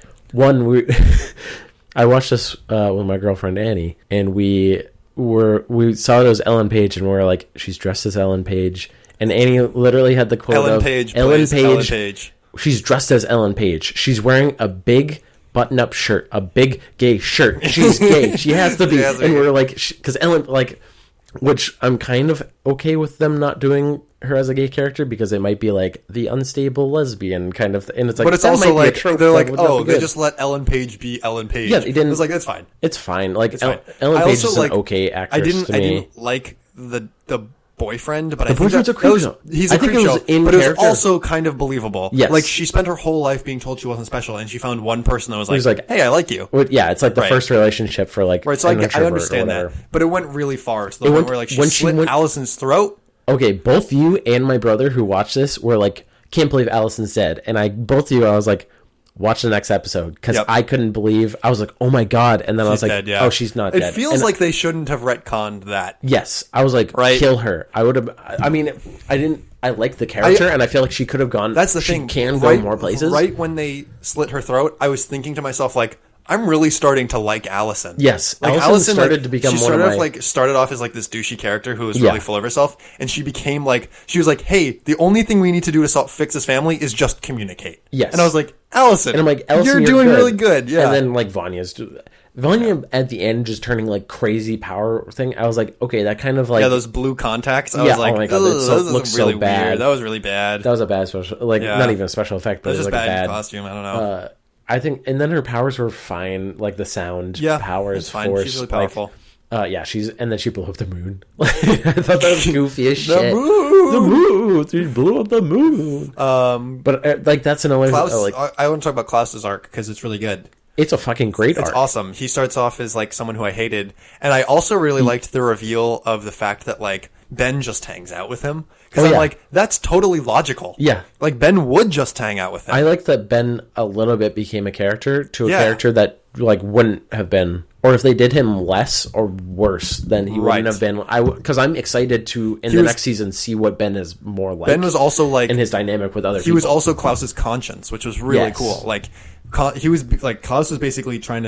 I watched this with my girlfriend Annie, and we saw it was Ellen Page, and we were like, she's dressed as Ellen Page, and Annie literally had the quote Ellen Page. She's dressed as Ellen Page. She's wearing a big button-up shirt, a big gay shirt. She's gay. She has to be. And we're like, because Ellen, like, which I'm kind of okay with them not doing her as a gay character because it might be like the unstable lesbian kind of and it's like, but it's also like they're like, oh, they just let Ellen Page be Ellen Page. Yeah, they didn't. It's like, that's fine. It's fine. Like, Ellen Page is an okay actress. I didn't like the boyfriend, but I think he's a creep show. He's a creep show, but it was also kind of believable. Yes, like, she spent her whole life being told she wasn't special, and she found one person that was like, "Hey, I like you." Well, yeah, it's like the first relationship for, like, right. So I understand that, but it went really far to the point where, like, she slit Allison's throat. Okay, both you and my brother who watched this were like, can't believe Allison's dead, and both of you, I was like, watch the next episode, because Yep. I couldn't believe. I was like, oh my god, and then I was like, dead, yeah. oh, she's not dead. It feels And like they shouldn't have retconned that. yes, I was like, Right. kill her. I would have. I mean, I didn't. I like the character, and I feel like she could have gone. That's the she thing. Can go more places. Right when they slit her throat, I was thinking to myself, like, I'm really starting to like Allison. Yes, like Allison started to become she one of sort of my- like started off as like this douchey character who was really full of herself, and she became like, she was like, hey, the only thing we need to do to fix this family is just communicate. Yes. And I was like, Allison, And I'm like, Allison, you're doing really good. Yeah. And then like Vanya at the end just turning like crazy power thing. I was like, okay, that kind of like those blue contacts. I Yeah, was like, oh my God, that looks really so bad. weird. That was really bad. that was a bad special, like Yeah. not even a special effect, but That it was was just like a bad bad costume. I don't know. I think, and then her powers were fine, like the sound powers, it's fine. force, She's really powerful. yeah, and then she blew up the moon. I thought that was goofy as shit. The moon. The moon. She blew up the moon. But like that's another Klaus, like I want to talk about Klaus's arc because it's really good. it's a fucking great It's arc. awesome. He starts off as like someone who I hated, and I also really liked the reveal of the fact that like Ben just hangs out with him, because Oh, I'm yeah. like, that's totally logical. Yeah. like Ben would just hang out with him. I like that Ben a little bit became a character to a Yeah. character that like wouldn't have been, or if they did him less or worse, then he Right. wouldn't have been. Because I'm excited to in the next season see what Ben is more like. Ben was also like, in his dynamic with other he people. was also Klaus's conscience, which was really Yes. cool. Like he was like, Klaus was basically trying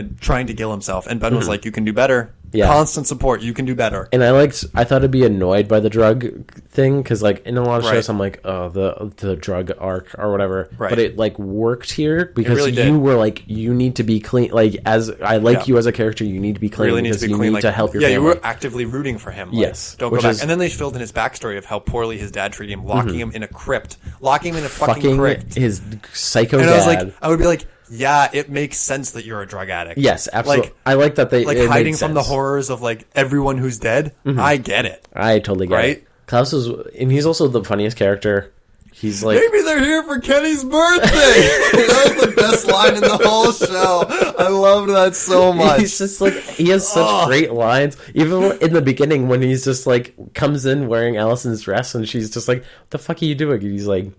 to kill himself, and Ben was like, you can do better. Yeah. Constant support. You can do better. And I thought I'd be annoyed by the drug thing, because like in a lot of Right. shows I'm like, oh, the drug arc or whatever. Right. But it like worked here because really you did. were like, you need to be clean. Like as I like Yeah. you as a character, you need to be clean Really needs because to be you clean. need Like, to help your yeah, family. you were actively rooting for him. Like, Yes, don't go which back. is- And then they filled in his backstory of how poorly his dad treated him, locking him in a crypt, locking him in a fucking crypt. his psycho And dad. I was like, I would be like, yeah, it makes sense that you're a drug addict. yes, absolutely. Like, I like that they like it hiding made from the sense. horrors of like everyone who's dead. I get it. I totally get Right? it. Klaus is, and he's also the funniest character. He's like, Maybe they're here for Kenny's birthday. That was the best line in the whole show. I loved that so much. he's just like, he has such great lines. Even in the beginning when he's just like comes in wearing Allison's dress and she's just like, what the fuck are you doing? And he's like,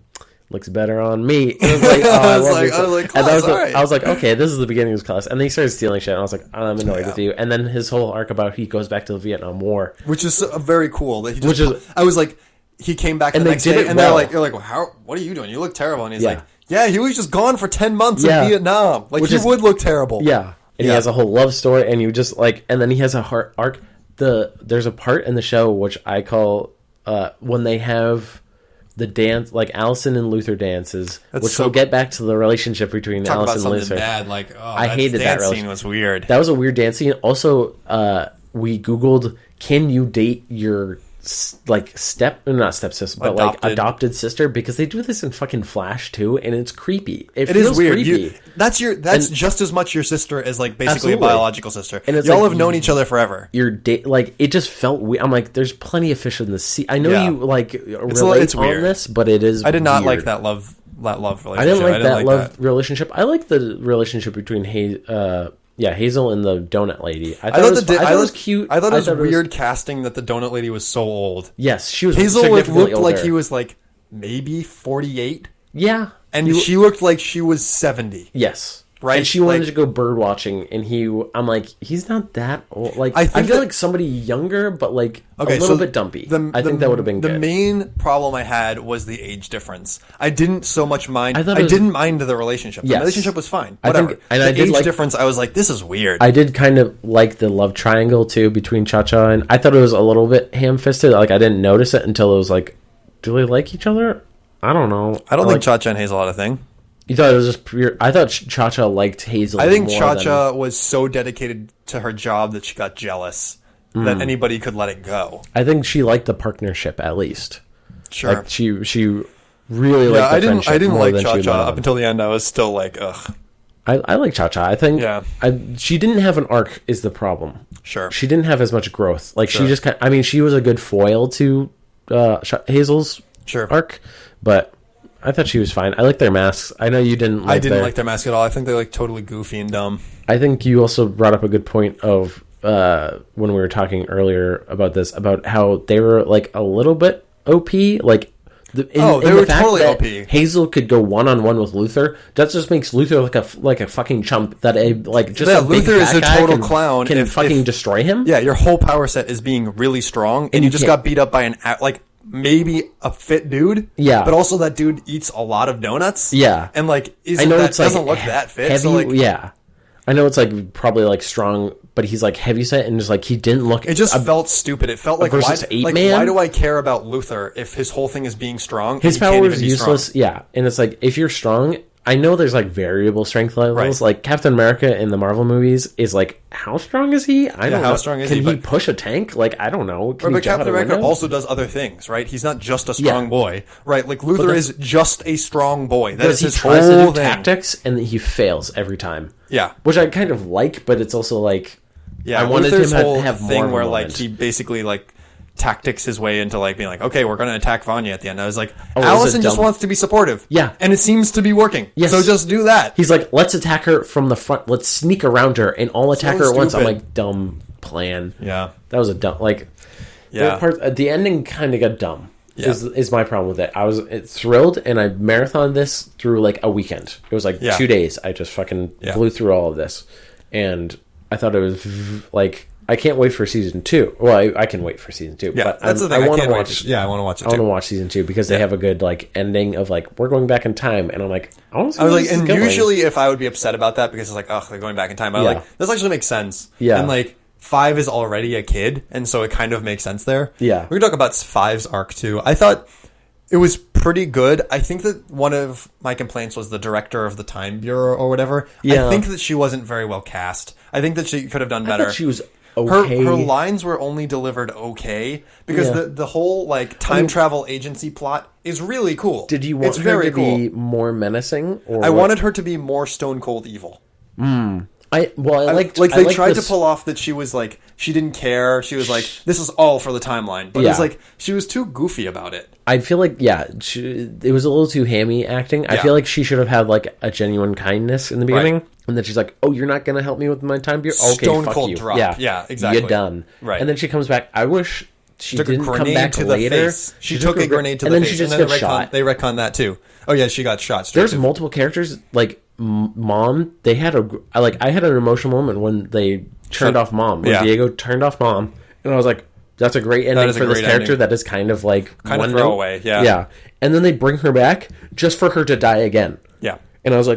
looks better on me. And I was like, oh, I, love you. I was like, And that was Klaus, all right. I was like, okay, this is the beginning of his class. And then he started stealing shit. And I was like, I'm annoyed with you. And then his whole arc about he goes back to the Vietnam War. Which is very cool. That he just, Which is- I was like, he came back And the they next did day, it and well. you're like, well, how? What are you doing? You look terrible. And he's Yeah. like, yeah, he was just gone for 10 months Yeah. in Vietnam. Like Which he is- would look terrible. Yeah. And he Yeah. has a whole love story. And you just like, and then he has a heart arc. There's a part in the show which I call when they have the dance, like Allison and Luther dances, That's which so we'll get back to the relationship between Talk about Allison and something Luther. bad. Like, oh, I hated that dance relationship. scene was weird. That was a weird dance scene. Also, we Googled, can you date your not stepsister, but like adopted sister? Because they do this in fucking Flash too, and it's creepy. It It is feels weird. creepy. That's just as much your sister as like basically Absolutely. a biological sister. And it's Y'all like have known each other forever. Like it just felt weird. I'm like, there's plenty of fish in the sea. I know Yeah. you like relate it's on weird. this, but it is. I did not weird. like that love relationship. I didn't like that love that. relationship. I like the relationship between Hazel and the donut lady. I thought, I it was cute. I thought it was weird casting that the donut lady was so old. Yes, she was. Hazel significantly looked like older. he was like maybe 48, Yeah, and she looked like she was 70. yes. Right? And she wanted Like- to go bird watching, and I'm like, he's not that old. Like, I I, think feel that- like somebody younger, but like Okay, a little so bit dumpy. I think that would have been the good. main problem I had was the age difference. I didn't so much mind. I thought I it was- didn't mind the relationship. The Yes. relationship was fine. I think- Whatever. and the I did age like- difference, I was like, this is weird. I did kind of like the love triangle too between Cha-Cha, and I thought it was a little bit ham-fisted. Like I didn't notice it until it was like, do they like each other? I don't know. I don't Like, think Cha-Cha and Hazel had a thing. you thought it was just pure. I thought Cha-Cha liked Hazel. I think more Cha-Cha was so dedicated to her job that she got jealous that anybody could let it go. I think she liked the partnership at least. Sure. Like she really liked the friendship. I didn't more like than she Cha-Cha let on. up until the end. I was still like, ugh. I like Cha-Cha. I think she didn't have an arc is the problem. Sure. She didn't have as much growth. Like Sure. she just I mean, she was a good foil to Hazel's Sure. arc, but I thought she was fine. I like their masks. I know you didn't like I didn't like their mask at all. I think they're like totally goofy and dumb. I think you also brought up a good point of when we were talking earlier about this, about how they were like a little bit OP. Like They were totally OP. Hazel could go one-on-one with Luther. That just makes Luther like a fucking chump. That Luther is a total clown. Can fucking destroy him. Yeah, your whole power set is being really strong, and you just got beat up by maybe a fit dude. Yeah, but also that dude eats a lot of donuts. Yeah, and doesn't look that fit. Heavy, so yeah. I know it's probably strong, but he's heavy set and just he didn't look. It just felt stupid. It felt why do I care about Luther if his whole thing is being strong? His power is useless. Strong? Yeah, and it's if you're strong, I know there's variable strength levels. Right. Captain America in the Marvel movies is how strong is he? I don't know. How strong is he? Can he push a tank? I don't know. But Captain America also does other things, right? He's not just a strong boy, right? Luther is just a strong boy. That is his whole thing. He tries to do tactics and he fails every time. Yeah, which I kind of like, but it's also I wanted Luther's him to have thing more where he basically tactics his way into being okay, we're going to attack Vanya at the end. I was Allison just wants to be supportive. Yeah, and it seems to be working. Yes. So just do that. He's let's attack her from the front. Let's sneak around her and all attack her at once. I'm dumb plan. Yeah, that was a dumb the ending kind of got dumb. Yeah. Is my problem with it. I was thrilled, and I marathoned this through a weekend. It was 2 days. I just fucking blew through all of this, and I thought it was I can't wait for season 2. Well, I can wait for season 2. Yeah, but that's the thing. I want to watch. I want to watch it. I want to watch season 2 because they have a good ending of we're going back in time, and I'm I want to see. I was and usually if I would be upset about that because it's they're going back in time, I'm this actually makes sense. Yeah, and 5 is already a kid, and so it kind of makes sense there. Yeah. We can talk about 5's arc, too. I thought it was pretty good. I think that one of my complaints was the director of the Time Bureau or whatever. Yeah. I think that she wasn't very well cast. I think that she could have done better. I thought she was okay. Her lines were only delivered okay, because the whole time travel agency plot is really cool. Did you want her to be more menacing? Or I wanted her to be more stone cold evil. I liked they tried to pull off that she was she didn't care. She was this is all for the timeline, but it was she was too goofy about it. I feel it was a little too hammy acting. Yeah. I feel she should have had a genuine kindness in the beginning, right. And then she's oh, you're not gonna help me with my time bureau? Okay, stone fuck cold you. Drop. Yeah, exactly. You're done. Right, and then she comes back. I wish she didn't come back to later. The face. She took a grenade to the face, and then she just got shot. They retconned that too. Oh yeah, she got shot. There's multiple characters Mom, they had I had an emotional moment when they turned off Mom. When Diego turned off Mom, and I was that's a great ending for this character. That is kind of kind of throwaway. Yeah. And then they bring her back just for her to die again. Yeah. And I was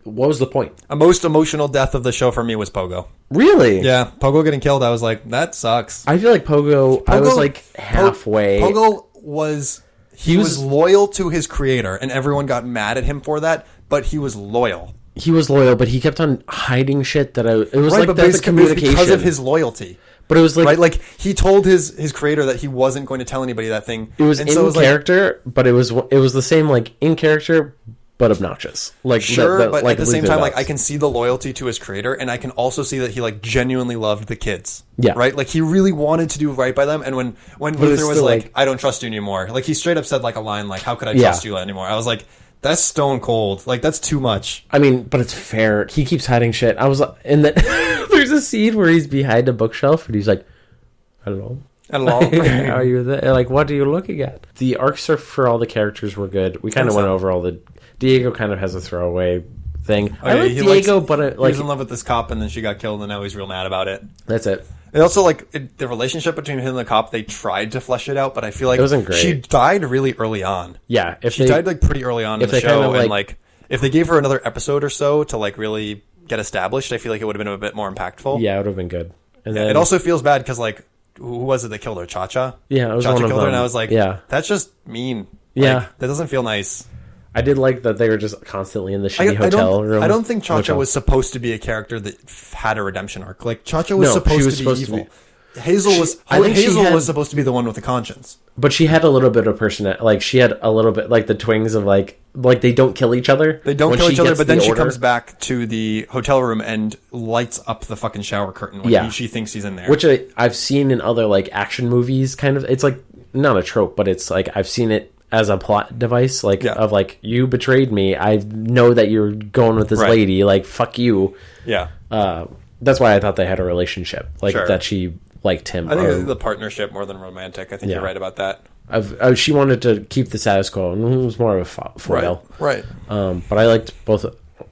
what was the point? A most emotional death of the show for me was Pogo. Really? Yeah. Pogo getting killed, I was that sucks. I feel Pogo I was halfway. Pogo was... He was loyal to his creator, and everyone got mad at him for that, but he was loyal. He was loyal, but he kept on hiding shit that it was right, that's the communication. Because of his loyalty. But it was right, he told his creator that he wasn't going to tell anybody that thing. It was character, but it was the same in character, but obnoxious. Sure, but at the same time, I can see the loyalty to his creator, and I can also see that he genuinely loved the kids. Yeah, right. He really wanted to do right by them, and when Luther was I don't trust you anymore. He straight up said a line how could I trust you anymore? I was that's stone cold. That's too much. I mean, but it's fair. He keeps hiding shit. I was and then there's a scene where he's behind a bookshelf and he's hello. Hello. Are you there? What are you looking at? The arcs for all the characters were good. We kind of went over all the... Diego kind of has a throwaway thing. I like Diego, but he was in love with this cop, and then she got killed, and now he's real mad about it. That's it. And also, the relationship between him and the cop, they tried to flesh it out, but I feel it wasn't great. She died really early on. Yeah, she died pretty early on in the show, and if they gave her another episode or so to really get established, I feel it would have been a bit more impactful. Yeah, it would have been good. And then it also feels bad because who was it that killed her? Cha-Cha? Yeah, it was Cha-Cha one of killed them. her, and I was that's just mean. Yeah, that doesn't feel nice. I did like that they were just constantly in the shitty hotel room. I don't think Cha-Cha was supposed to be a character that had a redemption arc. Cha-Cha was supposed to be evil. Hazel was supposed to be the one with the conscience. But she had a little bit of personality. She had a little bit, the twings of, they don't kill each other. They don't kill each other, but then she comes back to the hotel room and lights up the fucking shower curtain when she thinks he's in there. Which I've seen in other, action movies, kind of. It's, not a trope, but it's, I've seen it as a plot device, you betrayed me. I know that you're going with this lady. Fuck you. Yeah. That's why I thought they had a relationship. That she liked him. I think the partnership more than romantic. I think you're right about that. She wanted to keep the status quo, and it was more of a foil. Right. But I liked both.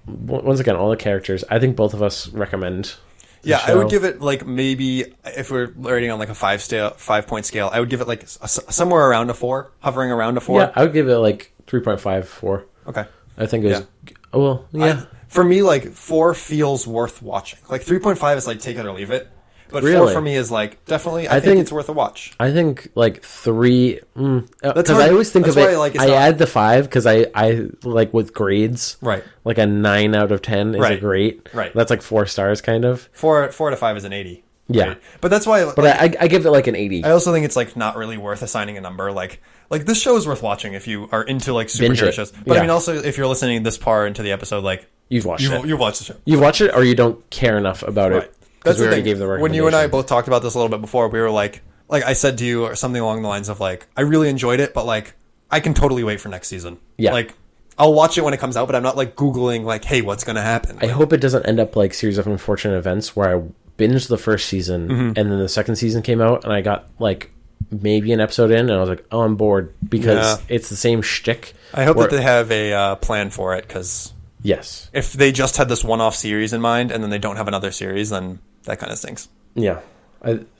Once again, all the characters. I think both of us recommend. Yeah, I would give it like maybe if we're rating on like a 5-point scale, I would give it like somewhere around a 4, hovering around a 4. Yeah, I would give it like 3.5, 4. Okay. I think it was. Well, yeah. For me, like 4 feels worth watching. Like 3.5 is like take it or leave it. But Really? 4 for me is like definitely. I think it's worth a watch. I think like 3. Because hard. I always think That's of why, it. like, it's I not- add the 5 because I like with grades. Right. Like a 9 out of 10 is a Right. great. Right. That's like 4 stars, kind of. 4 to 5 is an 80. Yeah. Right? But that's why. But I give it like an 80. I also think it's like not really worth assigning a number. Like this show is worth watching if you are into like Binge superhero it. shows. But I Yeah. mean, also if you're listening this far into the episode, like You've watched it. you've watched the show. You've watched it, or you don't care enough about Right. it. That's we the already thing. gave the When you and I recommendation. both talked about this a little bit before, we were like I said to you or something along the lines of like, I really enjoyed it, but like I can totally wait for next season. Yeah. Like I'll watch it when it comes out, but I'm not like Googling like, hey, what's going to happen? I hope it doesn't end up like Series of Unfortunate Events where I binged the first season and then the second season came out and I got like maybe an episode in and I was like, oh, I'm bored because it's the same shtick. I hope that they have a plan for it because Yes. if they just had this one-off series in mind and then they don't have another series, then that kind of stinks. Yeah.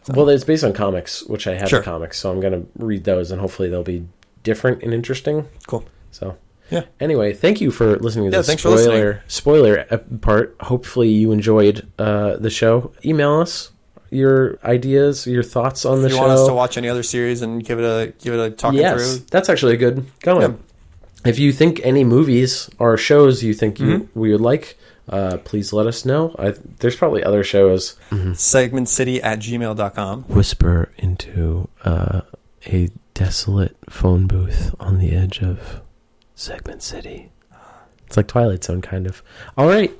Well, it's based on comics, which I have Sure. the comics, so I'm going to read those and hopefully they'll be different and interesting. Cool. So, Yeah. Anyway, thank you for listening to this thanks for listening. spoiler part. Hopefully you enjoyed the show. Email us your ideas, your thoughts on the If you show. want us to watch any other series and give it a talking Yes, through. that's actually a good going. Yeah. If you think any movies or shows you think we would like, please let us know. There's probably other shows. segmentcity@gmail.com. Whisper into a desolate phone booth on the edge of Segment City. It's like Twilight Zone, kind of. All right.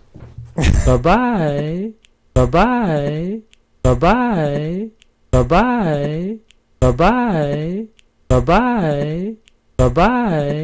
Bye-bye. Bye-bye. Bye-bye. Bye-bye. Bye-bye. Bye-bye. Bye-bye.